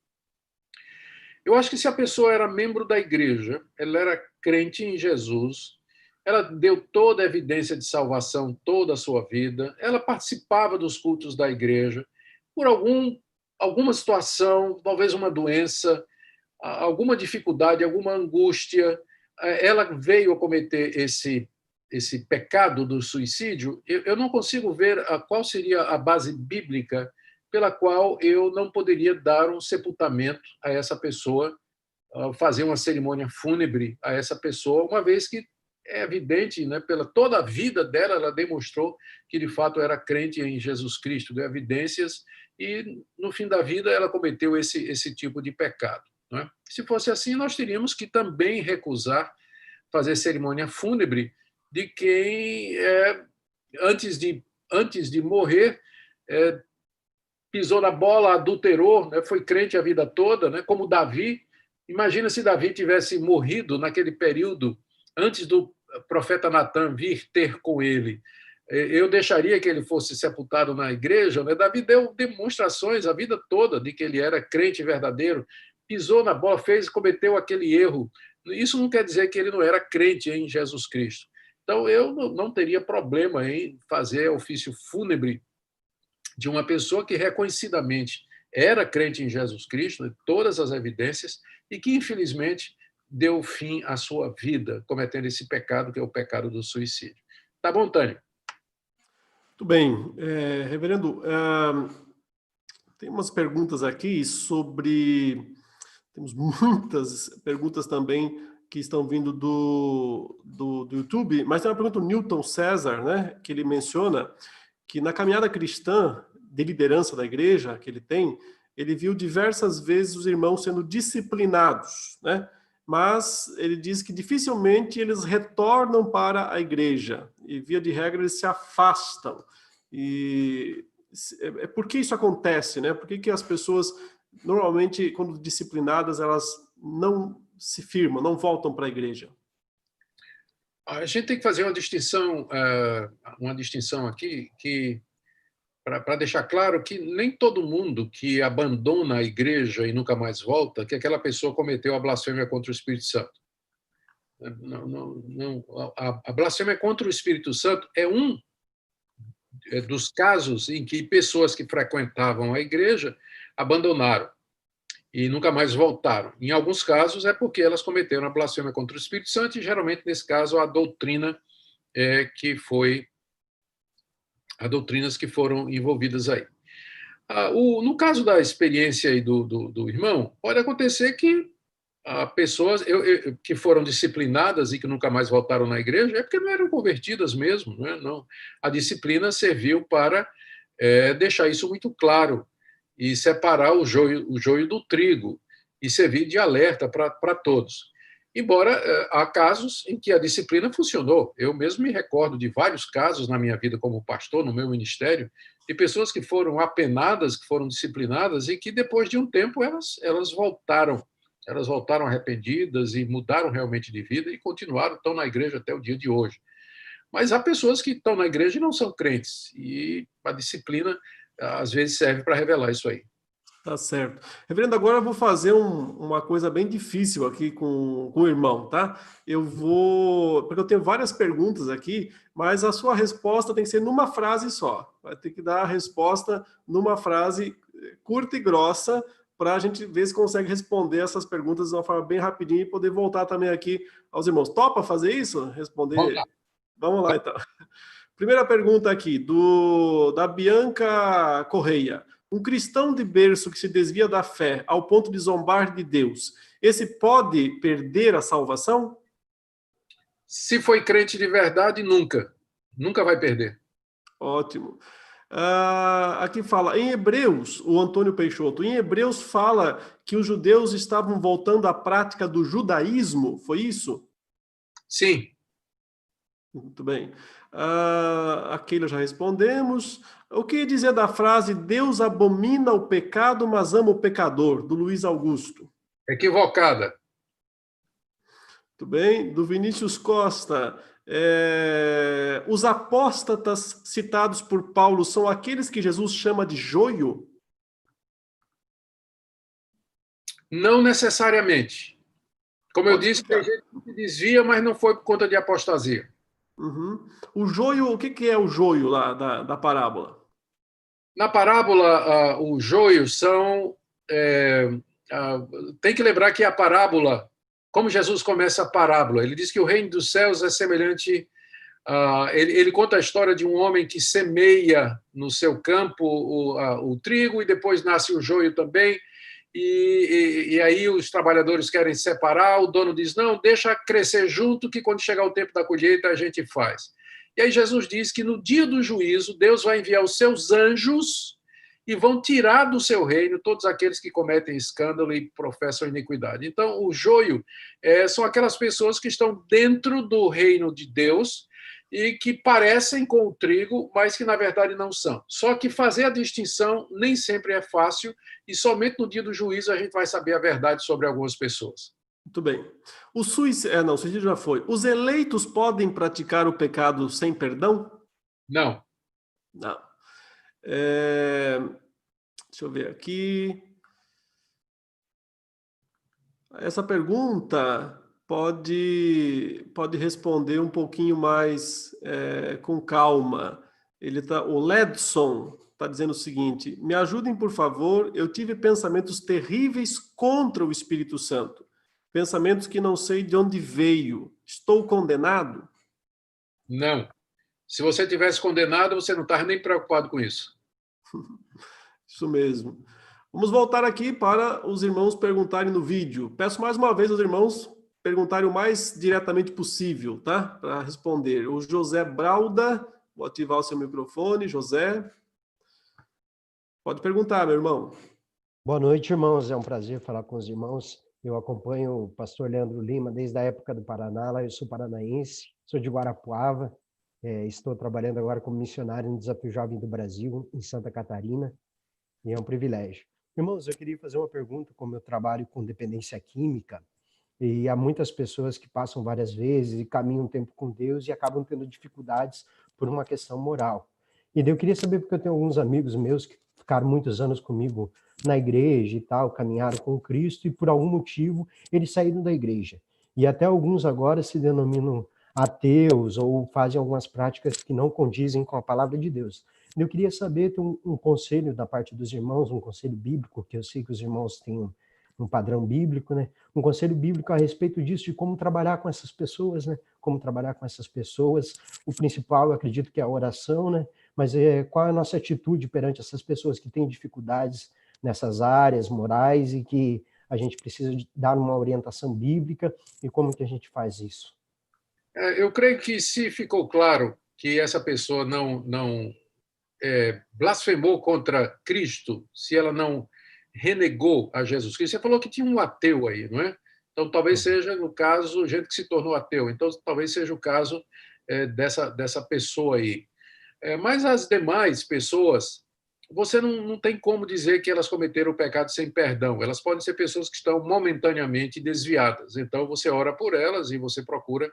eu acho que se a pessoa era membro da igreja, ela era crente em Jesus, ela deu toda a evidência de salvação toda a sua vida, ela participava dos cultos da igreja, por alguma situação, talvez uma doença, alguma dificuldade, alguma angústia, ela veio a cometer esse pecado do suicídio, eu não consigo ver qual seria a base bíblica pela qual eu não poderia dar um sepultamento a essa pessoa, fazer uma cerimônia fúnebre a essa pessoa, uma vez que é evidente, né, pela toda a vida dela, ela demonstrou que, de fato, era crente em Jesus Cristo, deu evidências, e, no fim da vida, ela cometeu esse tipo de pecado. Não é? Se fosse assim, nós teríamos que também recusar fazer cerimônia fúnebre de quem, antes de morrer, pisou na bola, adulterou, né, foi crente a vida toda, né, como Davi. Imagina se Davi tivesse morrido naquele período, antes do profeta Natan vir ter com ele. Eu deixaria que ele fosse sepultado na igreja, né? Davi deu demonstrações a vida toda de que ele era crente verdadeiro, pisou na bola, cometeu aquele erro. Isso não quer dizer que ele não era crente em Jesus Cristo. Então, eu não teria problema em fazer ofício fúnebre de uma pessoa que reconhecidamente era crente em Jesus Cristo, todas as evidências, e que, infelizmente, deu fim à sua vida, cometendo esse pecado, que é o pecado do suicídio. Tá bom, Tânio? Muito bem. Reverendo, tem umas perguntas aqui sobre... Temos muitas perguntas também que estão vindo do YouTube, mas tem uma pergunta do Newton César, né, que ele menciona que na caminhada cristã de liderança da igreja que ele tem, ele viu diversas vezes os irmãos sendo disciplinados, né? Mas ele diz que dificilmente eles retornam para a igreja e, via de regra, eles se afastam. E por que isso acontece, né? Por que as pessoas, normalmente, quando disciplinadas, elas não se firmam, não voltam para a igreja? A gente tem que fazer uma distinção aqui, para deixar claro que nem todo mundo que abandona a igreja e nunca mais volta, que aquela pessoa cometeu a blasfêmia contra o Espírito Santo. Não, a blasfêmia contra o Espírito Santo é um dos casos em que pessoas que frequentavam a igreja abandonaram. e nunca mais voltaram. Em alguns casos é porque elas cometeram a blasfêmia contra o Espírito Santo e, geralmente, nesse caso, a doutrina doutrinas que foram envolvidas aí. No caso da experiência aí do irmão, pode acontecer que pessoas que foram disciplinadas e que nunca mais voltaram na igreja é porque não eram convertidas mesmo. Não. A disciplina serviu para deixar isso muito claro e separar o joio do trigo e servir de alerta para todos. Embora há casos em que a disciplina funcionou. Eu mesmo me recordo de vários casos na minha vida como pastor, no meu ministério, de pessoas que foram apenadas, que foram disciplinadas e que depois de um tempo elas voltaram arrependidas e mudaram realmente de vida e continuaram, estão na igreja até o dia de hoje. Mas há pessoas que estão na igreja e não são crentes, e a disciplina às vezes serve para revelar isso aí. Tá certo. Reverendo, agora eu vou fazer uma coisa bem difícil aqui com o irmão, tá? Porque eu tenho várias perguntas aqui, mas a sua resposta tem que ser numa frase só. Vai ter que dar a resposta numa frase curta e grossa, para a gente ver se consegue responder essas perguntas de uma forma bem rapidinha e poder voltar também aqui aos irmãos. Topa fazer isso? Responder? Vamos lá, então. Primeira pergunta aqui, da Bianca Correia. Um cristão de berço que se desvia da fé ao ponto de zombar de Deus, esse pode perder a salvação? Se foi crente de verdade, nunca. Nunca vai perder. Ótimo. Aqui fala, em Hebreus, o Antônio Peixoto, em Hebreus fala que os judeus estavam voltando à prática do judaísmo, foi isso? Sim. Muito bem. Aquilo já respondemos. O que dizer da frase Deus abomina o pecado, mas ama o pecador, do Luiz Augusto? Equivocada. Muito bem. Do Vinícius Costa. Os apóstatas citados por Paulo são aqueles que Jesus chama de joio? Não necessariamente. Como eu disse, tem gente que se desvia, mas não foi por conta de apostasia. Uhum. O joio, o que é o joio lá da parábola? Na parábola, o joio são... tem que lembrar que a parábola, como Jesus começa a parábola, ele diz que o reino dos céus é semelhante... ele conta a história de um homem que semeia no seu campo o trigo e depois nasce o joio também, e aí os trabalhadores querem separar, o dono diz, não, deixa crescer junto que quando chegar o tempo da colheita a gente faz. E aí Jesus diz que no dia do juízo Deus vai enviar os seus anjos e vão tirar do seu reino todos aqueles que cometem escândalo e professam iniquidade. Então, o joio são aquelas pessoas que estão dentro do reino de Deus e que parecem com o trigo, mas que na verdade não são. Só que fazer a distinção nem sempre é fácil e somente no dia do juízo a gente vai saber a verdade sobre algumas pessoas. Muito bem. O suicídio já foi. Os eleitos podem praticar o pecado sem perdão? Não. Não. Deixa eu ver aqui. Essa pergunta pode responder um pouquinho mais com calma. O Ledson está dizendo o seguinte: me ajudem, por favor, eu tive pensamentos terríveis contra o Espírito Santo. Pensamentos que não sei de onde veio. Estou condenado? Não. Se você tivesse condenado, você não estava nem preocupado com isso. Isso mesmo. Vamos voltar aqui para os irmãos perguntarem no vídeo. Peço mais uma vez aos irmãos perguntarem o mais diretamente possível, tá? Para responder. O José Brauda, vou ativar o seu microfone. José, pode perguntar, meu irmão. Boa noite, irmãos. É um prazer falar com os irmãos. Eu acompanho o pastor Leandro Lima desde a época do Paraná. Lá eu sou paranaense, sou de Guarapuava. Estou trabalhando agora como missionário no Desafio Jovem do Brasil, em Santa Catarina. E é um privilégio. Irmãos, eu queria fazer uma pergunta, como eu trabalho com dependência química, e há muitas pessoas que passam várias vezes e caminham um tempo com Deus e acabam tendo dificuldades por uma questão moral. E daí eu queria saber, porque eu tenho alguns amigos meus que ficaram muitos anos comigo na igreja e tal, caminharam com Cristo, e por algum motivo eles saíram da igreja. E até alguns agora se denominam ateus ou fazem algumas práticas que não condizem com a palavra de Deus. Eu queria saber, ter um conselho da parte dos irmãos, um conselho bíblico, que eu sei que os irmãos têm um padrão bíblico, né? Um conselho bíblico a respeito disso, de como trabalhar com essas pessoas, né? Como trabalhar com essas pessoas. O principal, eu acredito que é a oração, né? Mas qual é a nossa atitude perante essas pessoas que têm dificuldades nessas áreas morais e que a gente precisa dar uma orientação bíblica, e como que a gente faz isso? Eu creio que se ficou claro que essa pessoa não blasfemou contra Cristo, se ela não renegou a Jesus Cristo, você falou que tinha um ateu aí, não é? Então, talvez seja, no caso, gente que se tornou ateu. Então, talvez seja o caso dessa pessoa aí. Mas as demais pessoas, você não tem como dizer que elas cometeram o pecado sem perdão. Elas podem ser pessoas que estão momentaneamente desviadas. Então, você ora por elas e você procura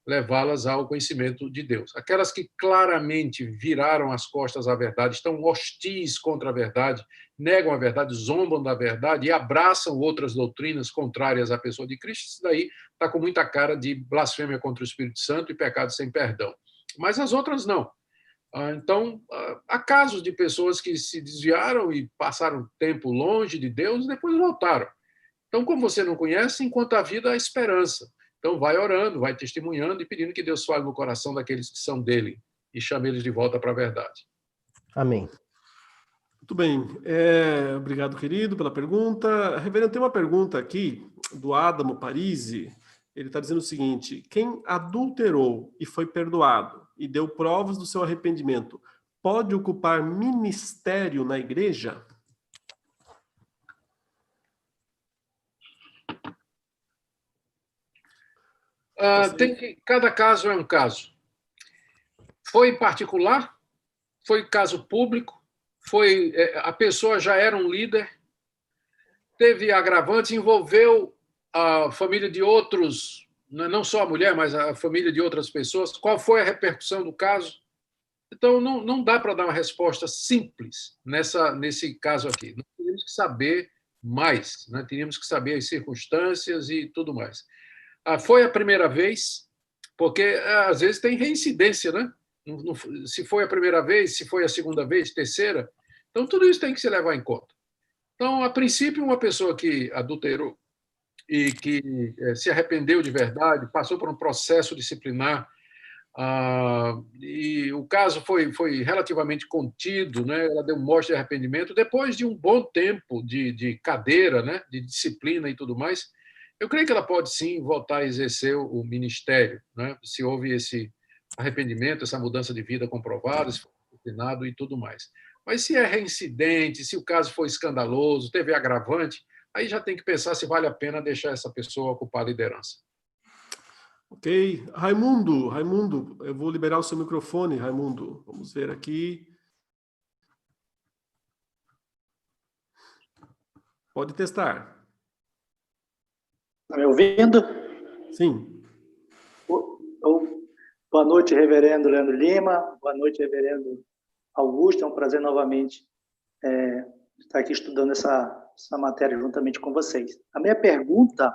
levá-las ao conhecimento de Deus. Aquelas que claramente viraram as costas à verdade, estão hostis contra a verdade, negam a verdade, zombam da verdade e abraçam outras doutrinas contrárias à pessoa de Cristo, isso daí está com muita cara de blasfêmia contra o Espírito Santo e pecado sem perdão. Mas as outras não. Então, há casos de pessoas que se desviaram e passaram tempo longe de Deus e depois voltaram. Então, como você não conhece, enquanto há vida, há esperança. Então, vai orando, vai testemunhando e pedindo que Deus fale no coração daqueles que são dele e chame eles de volta para a verdade. Amém. Muito bem. Obrigado, querido, pela pergunta. Reverendo, tem uma pergunta aqui do Adamo Parisi. Ele está dizendo o seguinte: quem adulterou e foi perdoado e deu provas do seu arrependimento, pode ocupar ministério na igreja? Cada caso é um caso. Foi particular, foi caso público, a pessoa já era um líder, teve agravantes, envolveu a família de outros, não só a mulher, mas a família de outras pessoas. Qual foi a repercussão do caso? Então, não dá para dar uma resposta simples nesse caso aqui. Nós teríamos que saber mais, né? Teríamos que saber as circunstâncias e tudo mais. Foi a primeira vez, porque às vezes tem reincidência, né? Se foi a primeira vez, se foi a segunda vez, terceira. Então, tudo isso tem que se levar em conta. Então, a princípio, uma pessoa que adulterou e que se arrependeu de verdade, passou por um processo disciplinar, e o caso foi relativamente contido, né? Ela deu mostra de arrependimento, depois de um bom tempo de cadeira, né? De disciplina e tudo mais. Eu creio que ela pode, sim, voltar a exercer o ministério, né? Se houve esse arrependimento, essa mudança de vida comprovada, se foi disciplinado e tudo mais. Mas se é reincidente, se o caso foi escandaloso, teve agravante, aí já tem que pensar se vale a pena deixar essa pessoa ocupar a liderança. Ok. Raimundo, eu vou liberar o seu microfone, Raimundo. Vamos ver aqui. Pode testar. Está me ouvindo? Sim. Boa noite, reverendo Leandro Lima. Boa noite, reverendo Augusto. É um prazer novamente estar aqui estudando essa matéria juntamente com vocês. A minha pergunta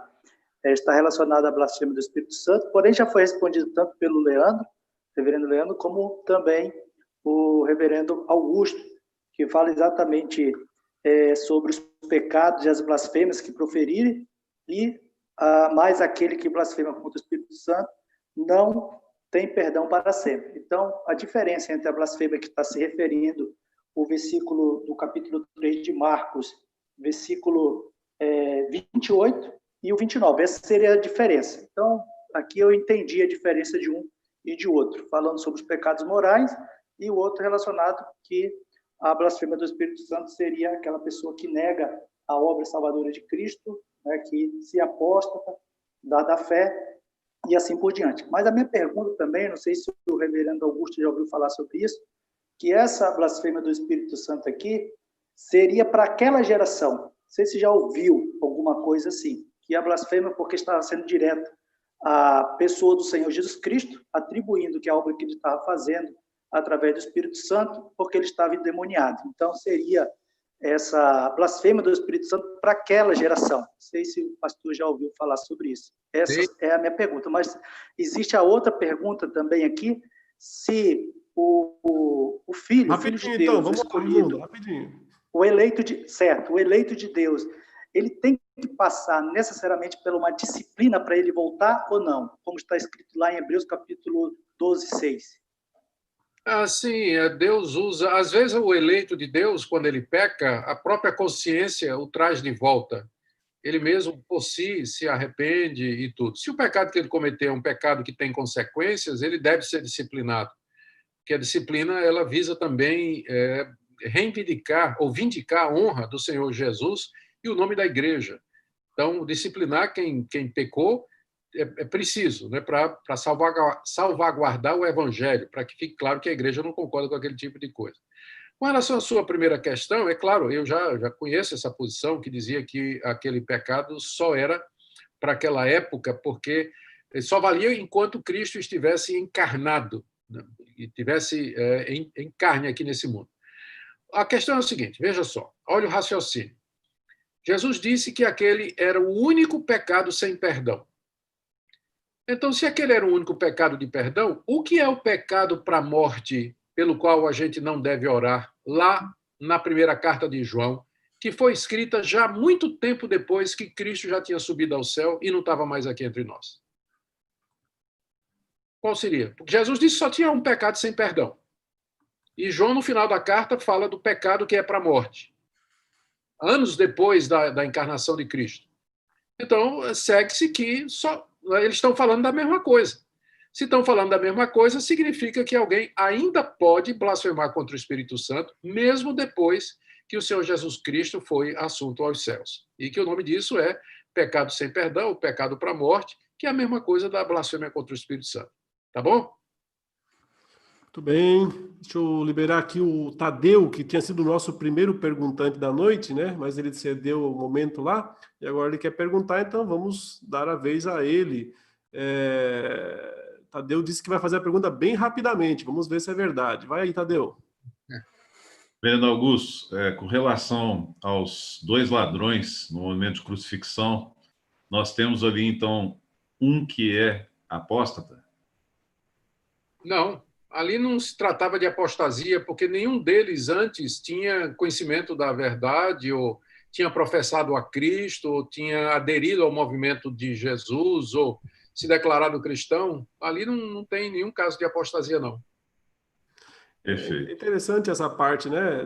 está relacionada à blasfêmia do Espírito Santo, porém já foi respondido tanto pelo reverendo Leandro, como também o reverendo Augusto, que fala exatamente sobre os pecados e as blasfêmias que proferirem, e mais aquele que blasfema contra o Espírito Santo não tem perdão para sempre. Então, a diferença entre a blasfêmia que está se referindo, o versículo do capítulo 3 de Marcos, versículo 28 e o 29, essa seria a diferença. Então, aqui eu entendi a diferença de um e de outro, falando sobre os pecados morais, e o outro relacionado que a blasfêmia do Espírito Santo seria aquela pessoa que nega a obra salvadora de Cristo, né, que se apóstata, dá da fé, e assim por diante. Mas a minha pergunta também, não sei se o reverendo Augusto já ouviu falar sobre isso, que essa blasfêmia do Espírito Santo aqui seria para aquela geração. Não sei se já ouviu alguma coisa assim, que a blasfêmia porque estava sendo direta à pessoa do Senhor Jesus Cristo, atribuindo que a obra que ele estava fazendo através do Espírito Santo, porque ele estava endemoniado. Então, seria essa blasfêmia do Espírito Santo para aquela geração. Não sei se o pastor já ouviu falar sobre isso. Essa é a minha pergunta. Mas existe a outra pergunta também aqui, se o filho, rapidinho, o filho de Deus, então, vamos escolhido, rapidinho. o eleito de Deus, ele tem que passar necessariamente por uma disciplina para ele voltar ou não? Como está escrito lá em Hebreus capítulo 12, 6. Sim, Deus usa... Às vezes o eleito de Deus, quando ele peca, a própria consciência o traz de volta. Ele mesmo, por si, se arrepende e tudo. Se o pecado que ele cometeu é um pecado que tem consequências, ele deve ser disciplinado. Porque a disciplina, ela visa também reivindicar ou vindicar a honra do Senhor Jesus e o nome da igreja. Então, disciplinar quem pecou é preciso, né, para salvaguardar o evangelho, para que fique claro que a igreja não concorda com aquele tipo de coisa. Com relação à sua primeira questão, é claro, eu já conheço essa posição que dizia que aquele pecado só era para aquela época, porque só valia enquanto Cristo estivesse encarnado, né, e estivesse em carne aqui nesse mundo. A questão é o seguinte, veja só, olha o raciocínio. Jesus disse que aquele era o único pecado sem perdão. Então, se aquele era o único pecado de perdão, o que é o pecado para a morte pelo qual a gente não deve orar, lá na primeira carta de João, que foi escrita já muito tempo depois que Cristo já tinha subido ao céu e não estava mais aqui entre nós? Qual seria? Porque Jesus disse que só tinha um pecado sem perdão. E João, no final da carta, fala do pecado que é para a morte, anos depois da encarnação de Cristo. Então, segue-se que eles estão falando da mesma coisa. Se estão falando da mesma coisa, significa que alguém ainda pode blasfemar contra o Espírito Santo, mesmo depois que o Senhor Jesus Cristo foi assunto aos céus. E que o nome disso é pecado sem perdão, o pecado para a morte, que é a mesma coisa da blasfêmia contra o Espírito Santo. Tá bom? Muito bem. Deixa eu liberar aqui o Tadeu, que tinha sido o nosso primeiro perguntante da noite, né? Mas ele cedeu o momento lá, e agora ele quer perguntar, então vamos dar a vez a ele. Tadeu disse que vai fazer a pergunta bem rapidamente. Vamos ver se é verdade. Vai aí, Tadeu. Reverendo Augusto, com relação aos dois ladrões no momento de crucifixão, nós temos ali, então, um que é apóstata? Não, ali não se tratava de apostasia, porque nenhum deles antes tinha conhecimento da verdade, ou tinha professado a Cristo, ou tinha aderido ao movimento de Jesus, ou se declarado cristão. Ali não tem nenhum caso de apostasia, não. Perfeito. É interessante essa parte, né,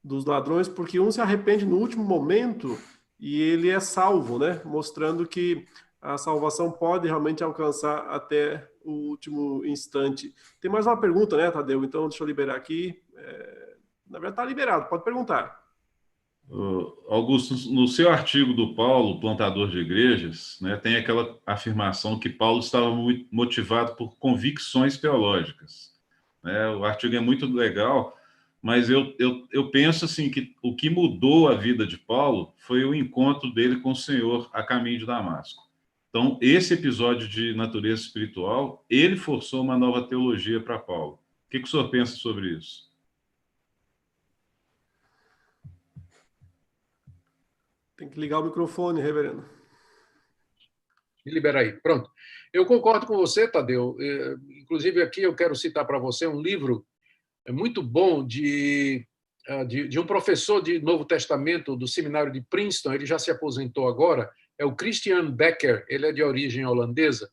dos ladrões, porque um se arrepende no último momento e ele é salvo, né, mostrando que a salvação pode realmente alcançar até o último instante. Tem mais uma pergunta, né, Tadeu? Então, deixa eu liberar aqui. Na verdade, está liberado, pode perguntar. Augusto, no seu artigo do Paulo, Plantador de Igrejas, né, tem aquela afirmação que Paulo estava muito motivado por convicções teológicas. O artigo é muito legal, mas eu penso assim que o que mudou a vida de Paulo foi o encontro dele com o Senhor a caminho de Damasco. Então, esse episódio de natureza espiritual, ele forçou uma nova teologia para Paulo. O que o senhor pensa sobre isso? Tem que ligar o microfone, reverendo. Me libera aí. Pronto. Eu concordo com você, Tadeu. Inclusive, aqui eu quero citar para você um livro muito bom de um professor de Novo Testamento do seminário de Princeton. Ele já se aposentou agora. É o Christian Becker. Ele é de origem holandesa.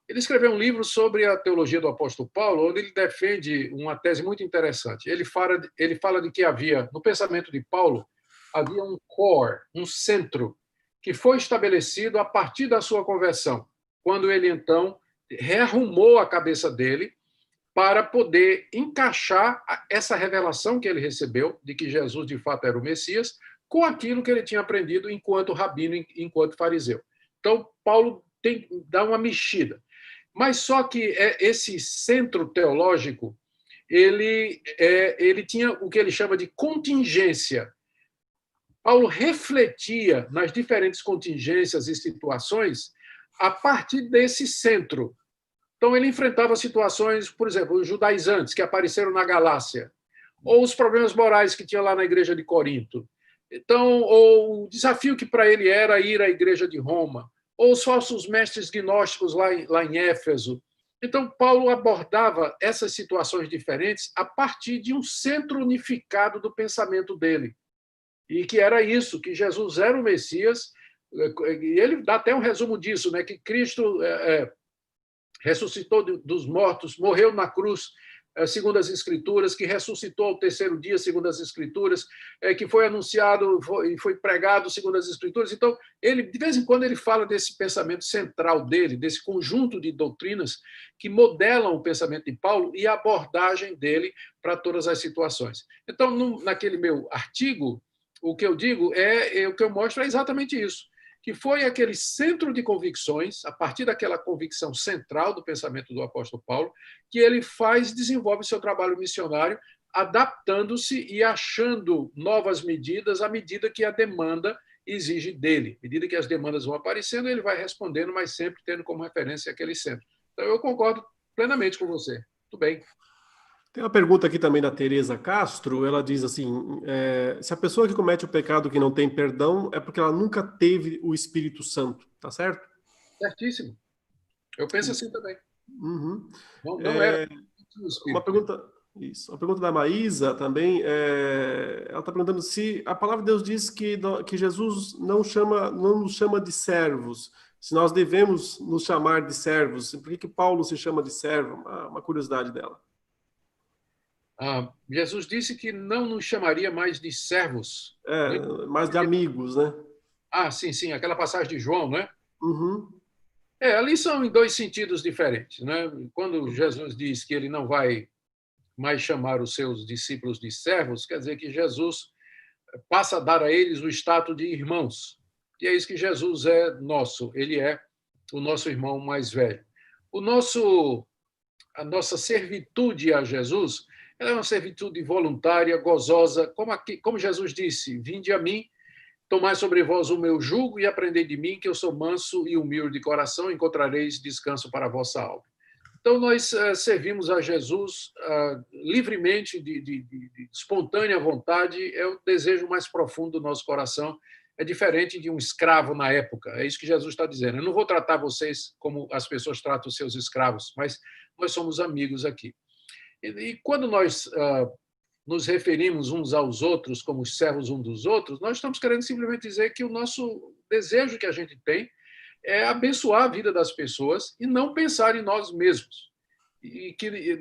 Ele escreveu um livro sobre a teologia do apóstolo Paulo, onde ele defende uma tese muito interessante. Ele fala de que havia, no pensamento de Paulo, havia um core, um centro, que foi estabelecido a partir da sua conversão, quando ele, então, rearrumou a cabeça dele para poder encaixar essa revelação que ele recebeu de que Jesus, de fato, era o Messias, com aquilo que ele tinha aprendido enquanto rabino, enquanto fariseu. Então, Paulo dá uma mexida. Mas só que esse centro teológico, ele tinha o que ele chama de contingência. Paulo refletia nas diferentes contingências e situações a partir desse centro. Então, ele enfrentava situações, por exemplo, os judaizantes que apareceram na Galácia, ou os problemas morais que tinha lá na igreja de Corinto. Então, ou o desafio que para ele era ir à igreja de Roma, ou os falsos mestres gnósticos lá em Éfeso. Então, Paulo abordava essas situações diferentes a partir de um centro unificado do pensamento dele. e que era isso, que Jesus era o Messias, e ele dá até um resumo disso, né, que Cristo ressuscitou dos mortos, morreu na cruz, segundo as Escrituras, que ressuscitou ao terceiro dia, segundo as Escrituras, que foi anunciado e foi pregado, segundo as Escrituras. Então, ele, de vez em quando, ele fala desse pensamento central dele, desse conjunto de doutrinas que modelam o pensamento de Paulo e a abordagem dele para todas as situações. Então, naquele meu artigo, o que eu digo o que eu mostro é exatamente isso, que foi aquele centro de convicções, a partir daquela convicção central do pensamento do apóstolo Paulo, que ele desenvolve seu trabalho missionário, adaptando-se e achando novas medidas à medida que a demanda exige dele. À medida que as demandas vão aparecendo, ele vai respondendo, mas sempre tendo como referência aquele centro. Então, eu concordo plenamente com você. Tudo bem. Tem uma pergunta aqui também da Tereza Castro, ela diz assim, se a pessoa que comete o pecado que não tem perdão é porque ela nunca teve o Espírito Santo, tá certo? Certíssimo. Eu penso assim também. Uhum. Não era o Espírito. Uma pergunta da Maísa também, ela está perguntando se a palavra de Deus diz que Jesus não nos chama de servos, se nós devemos nos chamar de servos, por que Paulo se chama de servo? Uma curiosidade dela. Jesus disse que não nos chamaria mais de servos. Mais de amigos, né? Sim, aquela passagem de João, né? Uhum. Ali são em dois sentidos diferentes, né? Quando Jesus diz que ele não vai mais chamar os seus discípulos de servos, quer dizer que Jesus passa a dar a eles o status de irmãos. E é isso que Jesus é nosso, ele é o nosso irmão mais velho. A nossa servitude a Jesus, ela é uma servitude voluntária, gozosa, como Jesus disse, vinde a mim, tomai sobre vós o meu jugo e aprendei de mim, que eu sou manso e humilde de coração, encontrareis descanso para a vossa alma. Então, nós servimos a Jesus livremente, de espontânea vontade, é o desejo mais profundo do nosso coração, é diferente de um escravo na época, é isso que Jesus está dizendo. Eu não vou tratar vocês como as pessoas tratam os seus escravos, mas nós somos amigos aqui. E quando nós nos referimos uns aos outros como servos uns dos outros, nós estamos querendo simplesmente dizer que o nosso desejo que a gente tem é abençoar a vida das pessoas e não pensar em nós mesmos. E que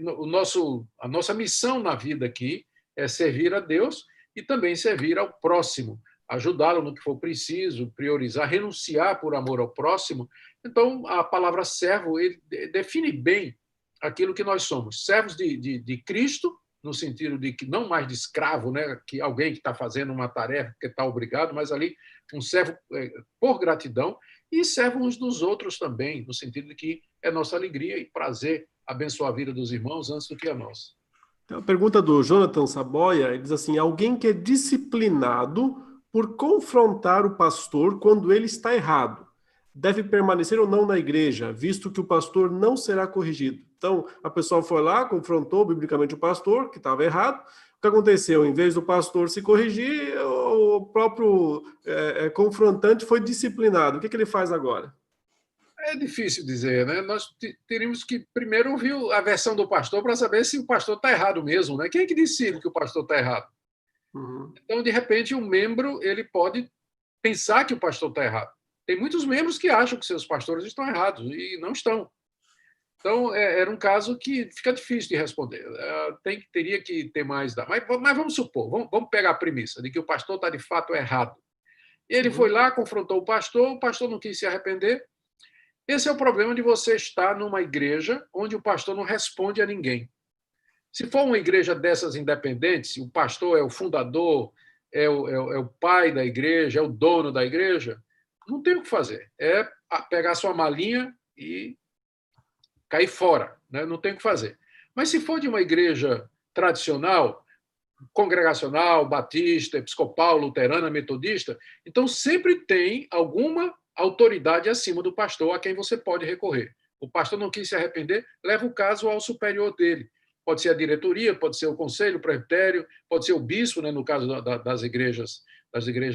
a nossa missão na vida aqui é servir a Deus e também servir ao próximo, ajudá-lo no que for preciso, priorizar, renunciar por amor ao próximo. Então, a palavra servo ele define bem aquilo que nós somos, servos de Cristo, no sentido de que não mais de escravo, né, que alguém que está fazendo uma tarefa que está obrigado, mas ali um servo por gratidão, e servo uns dos outros também, no sentido de que é nossa alegria e prazer abençoar a vida dos irmãos antes do que a nossa. Tem uma pergunta do Jonathan Saboia, ele diz assim, alguém que é disciplinado por confrontar o pastor quando ele está errado, deve permanecer ou não na igreja, visto que o pastor não será corrigido. Então, a pessoa foi lá, confrontou biblicamente o pastor, que estava errado. O que aconteceu? Em vez do pastor se corrigir, o próprio confrontante foi disciplinado. O que ele faz agora? É difícil dizer, né? Nós teríamos que primeiro ouvir a versão do pastor para saber se o pastor está errado mesmo, né? Quem é que decide que o pastor está errado? Uhum. Então, de repente, um membro ele pode pensar que o pastor está errado. Tem muitos membros que acham que seus pastores estão errados e não estão. Então, era um caso que fica difícil de responder. Teria que ter mais... Mas vamos supor, vamos pegar a premissa de que o pastor está de fato errado. Ele foi lá, confrontou o pastor não quis se arrepender. Esse é o problema de você estar numa igreja onde o pastor não responde a ninguém. Se for uma igreja dessas independentes, o pastor é o fundador, é o pai da igreja, é o dono da igreja, não tem o que fazer. É pegar sua malinha e cair fora, né? Não tem o que fazer. Mas se for de uma igreja tradicional, congregacional, batista, episcopal, luterana, metodista, então sempre tem alguma autoridade acima do pastor a quem você pode recorrer. O pastor não quis se arrepender, leva o caso ao superior dele. Pode ser a diretoria, pode ser o conselho, o presbitério, pode ser o bispo, né, no caso das igrejas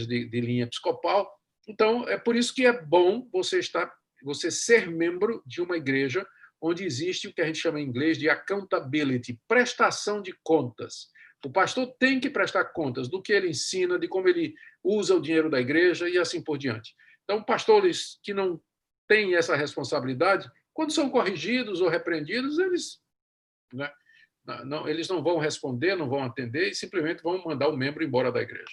de linha episcopal. Então, é por isso que é bom você ser membro de uma igreja onde existe o que a gente chama em inglês de accountability, prestação de contas. O pastor tem que prestar contas do que ele ensina, de como ele usa o dinheiro da igreja e assim por diante. Então, pastores que não têm essa responsabilidade, quando são corrigidos ou repreendidos, eles, né, eles não vão responder, não vão atender e simplesmente vão mandar o membro embora da igreja.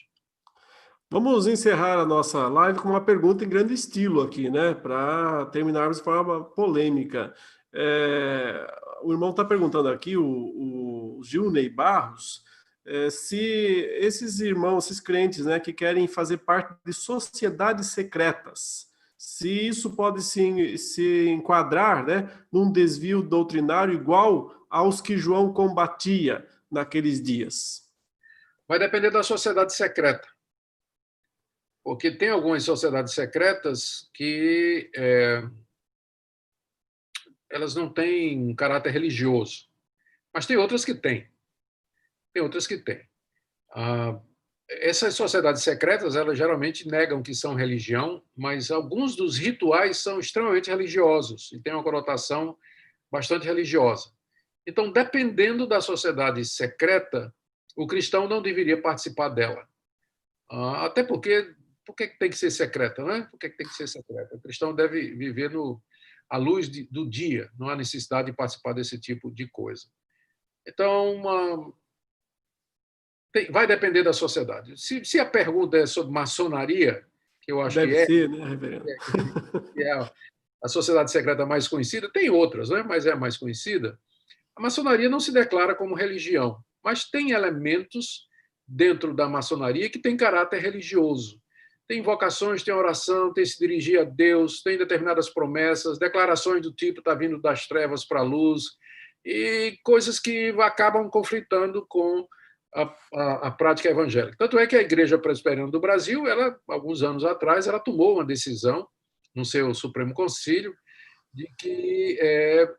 Vamos encerrar a nossa live com uma pergunta em grande estilo aqui, né? Para terminarmos de forma polêmica. O irmão está perguntando aqui, o Gilney Barros, se esses irmãos, esses crentes, né, que querem fazer parte de sociedades secretas, se isso pode se enquadrar, né, num desvio doutrinário igual aos que João combatia naqueles dias. Vai depender da sociedade secreta. Porque tem algumas sociedades secretas que elas não têm um caráter religioso, mas tem outras que têm. Tem outras que têm. Essas sociedades secretas, elas geralmente negam que são religião, mas alguns dos rituais são extremamente religiosos e têm uma conotação bastante religiosa. Então, dependendo da sociedade secreta, o cristão não deveria participar dela. Até porque, por que tem que ser secreta, né? Por que tem que ser secreta? O cristão deve viver à luz do dia, não há necessidade de participar desse tipo de coisa. Então, vai depender da sociedade. Se a pergunta é sobre maçonaria, que eu acho Deve que é... ser, né, reverendo? Que é a sociedade secreta mais conhecida, tem outras, né? Mas é a mais conhecida. A maçonaria não se declara como religião, mas tem elementos dentro da maçonaria que tem caráter religioso. Tem invocações, tem oração, tem se dirigir a Deus, tem determinadas promessas, declarações do tipo está vindo das trevas para a luz, e coisas que acabam conflitando com a prática evangélica. Tanto é que a Igreja Presbiteriana do Brasil, alguns anos atrás, ela tomou uma decisão no seu Supremo Concílio de que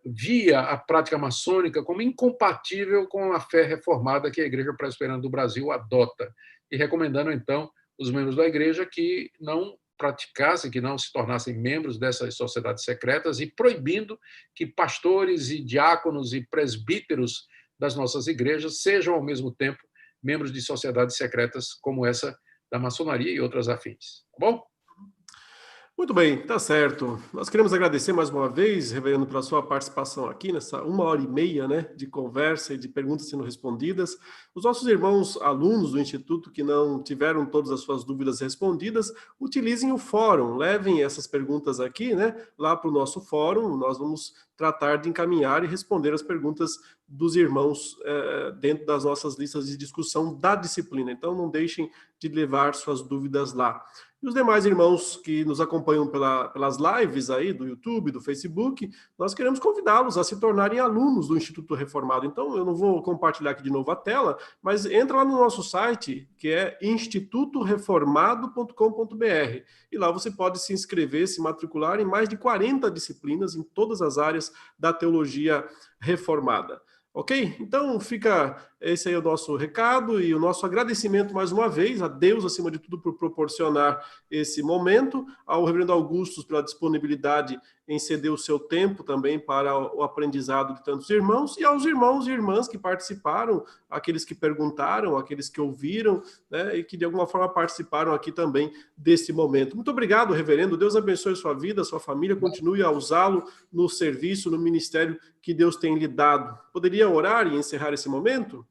via a prática maçônica como incompatível com a fé reformada que a Igreja Presbiteriana do Brasil adota, e recomendando, então, os membros da igreja que não praticassem, que não se tornassem membros dessas sociedades secretas e proibindo que pastores e diáconos e presbíteros das nossas igrejas sejam, ao mesmo tempo, membros de sociedades secretas como essa da maçonaria e outras afins. Tá bom? Muito bem, tá certo. Nós queremos agradecer mais uma vez, reverendo, pela sua participação aqui nessa 1h30, né, de conversa e de perguntas sendo respondidas. Os nossos irmãos alunos do Instituto que não tiveram todas as suas dúvidas respondidas, utilizem o fórum, levem essas perguntas aqui, né, lá para o nosso fórum. Nós vamos tratar de encaminhar e responder as perguntas dos irmãos dentro das nossas listas de discussão da disciplina. Então, não deixem de levar suas dúvidas lá. E os demais irmãos que nos acompanham pelas lives aí do YouTube, do Facebook, nós queremos convidá-los a se tornarem alunos do Instituto Reformado. Então, eu não vou compartilhar aqui de novo a tela, mas entra lá no nosso site, que é institutoreformado.com.br. E lá você pode se inscrever, se matricular em mais de 40 disciplinas em todas as áreas da teologia reformada. Ok? Então fica esse aí o nosso recado e o nosso agradecimento mais uma vez a Deus, acima de tudo, por proporcionar esse momento, ao reverendo Augustus pela disponibilidade em ceder o seu tempo também para o aprendizado de tantos irmãos, e aos irmãos e irmãs que participaram, aqueles que perguntaram, aqueles que ouviram, né, e que de alguma forma participaram aqui também desse momento. Muito obrigado, reverendo. Deus abençoe sua vida, sua família, continue a usá-lo no serviço, no ministério que Deus tem lhe dado. Poderia orar e encerrar esse momento?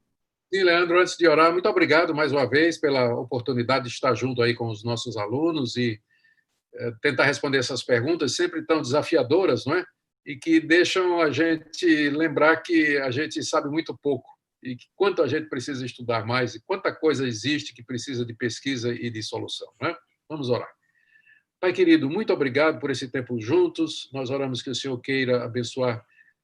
Sim, Leandro, antes de orar, muito obrigado mais uma vez pela oportunidade de estar junto aí com os nossos alunos e tentar responder essas perguntas sempre tão desafiadoras, não é? E que deixam a gente lembrar que a gente sabe muito pouco e que quanto a gente precisa estudar mais e quanta coisa existe que precisa de pesquisa e de solução, não é? Vamos orar. Pai querido, muito obrigado por esse tempo juntos. Nós oramos que o Senhor queira abençoar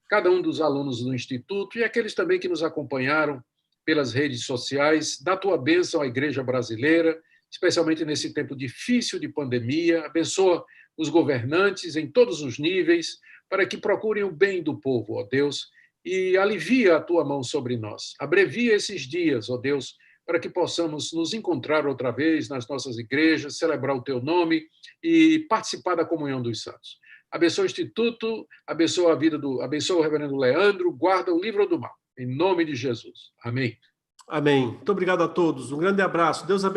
cada um dos alunos do Instituto e aqueles também que nos acompanharam pelas redes sociais. Dá a tua bênção à Igreja brasileira, especialmente nesse tempo difícil de pandemia. Abençoa os governantes em todos os níveis, para que procurem o bem do povo, ó Deus, e alivia a tua mão sobre nós. Abrevia esses dias, ó Deus, para que possamos nos encontrar outra vez nas nossas igrejas, celebrar o teu nome e participar da comunhão dos santos. Abençoa o Instituto, abençoa o reverendo Leandro, guarda o livro do mal. Em nome de Jesus. Amém. Amém. Muito obrigado a todos. Um grande abraço. Deus abençoe.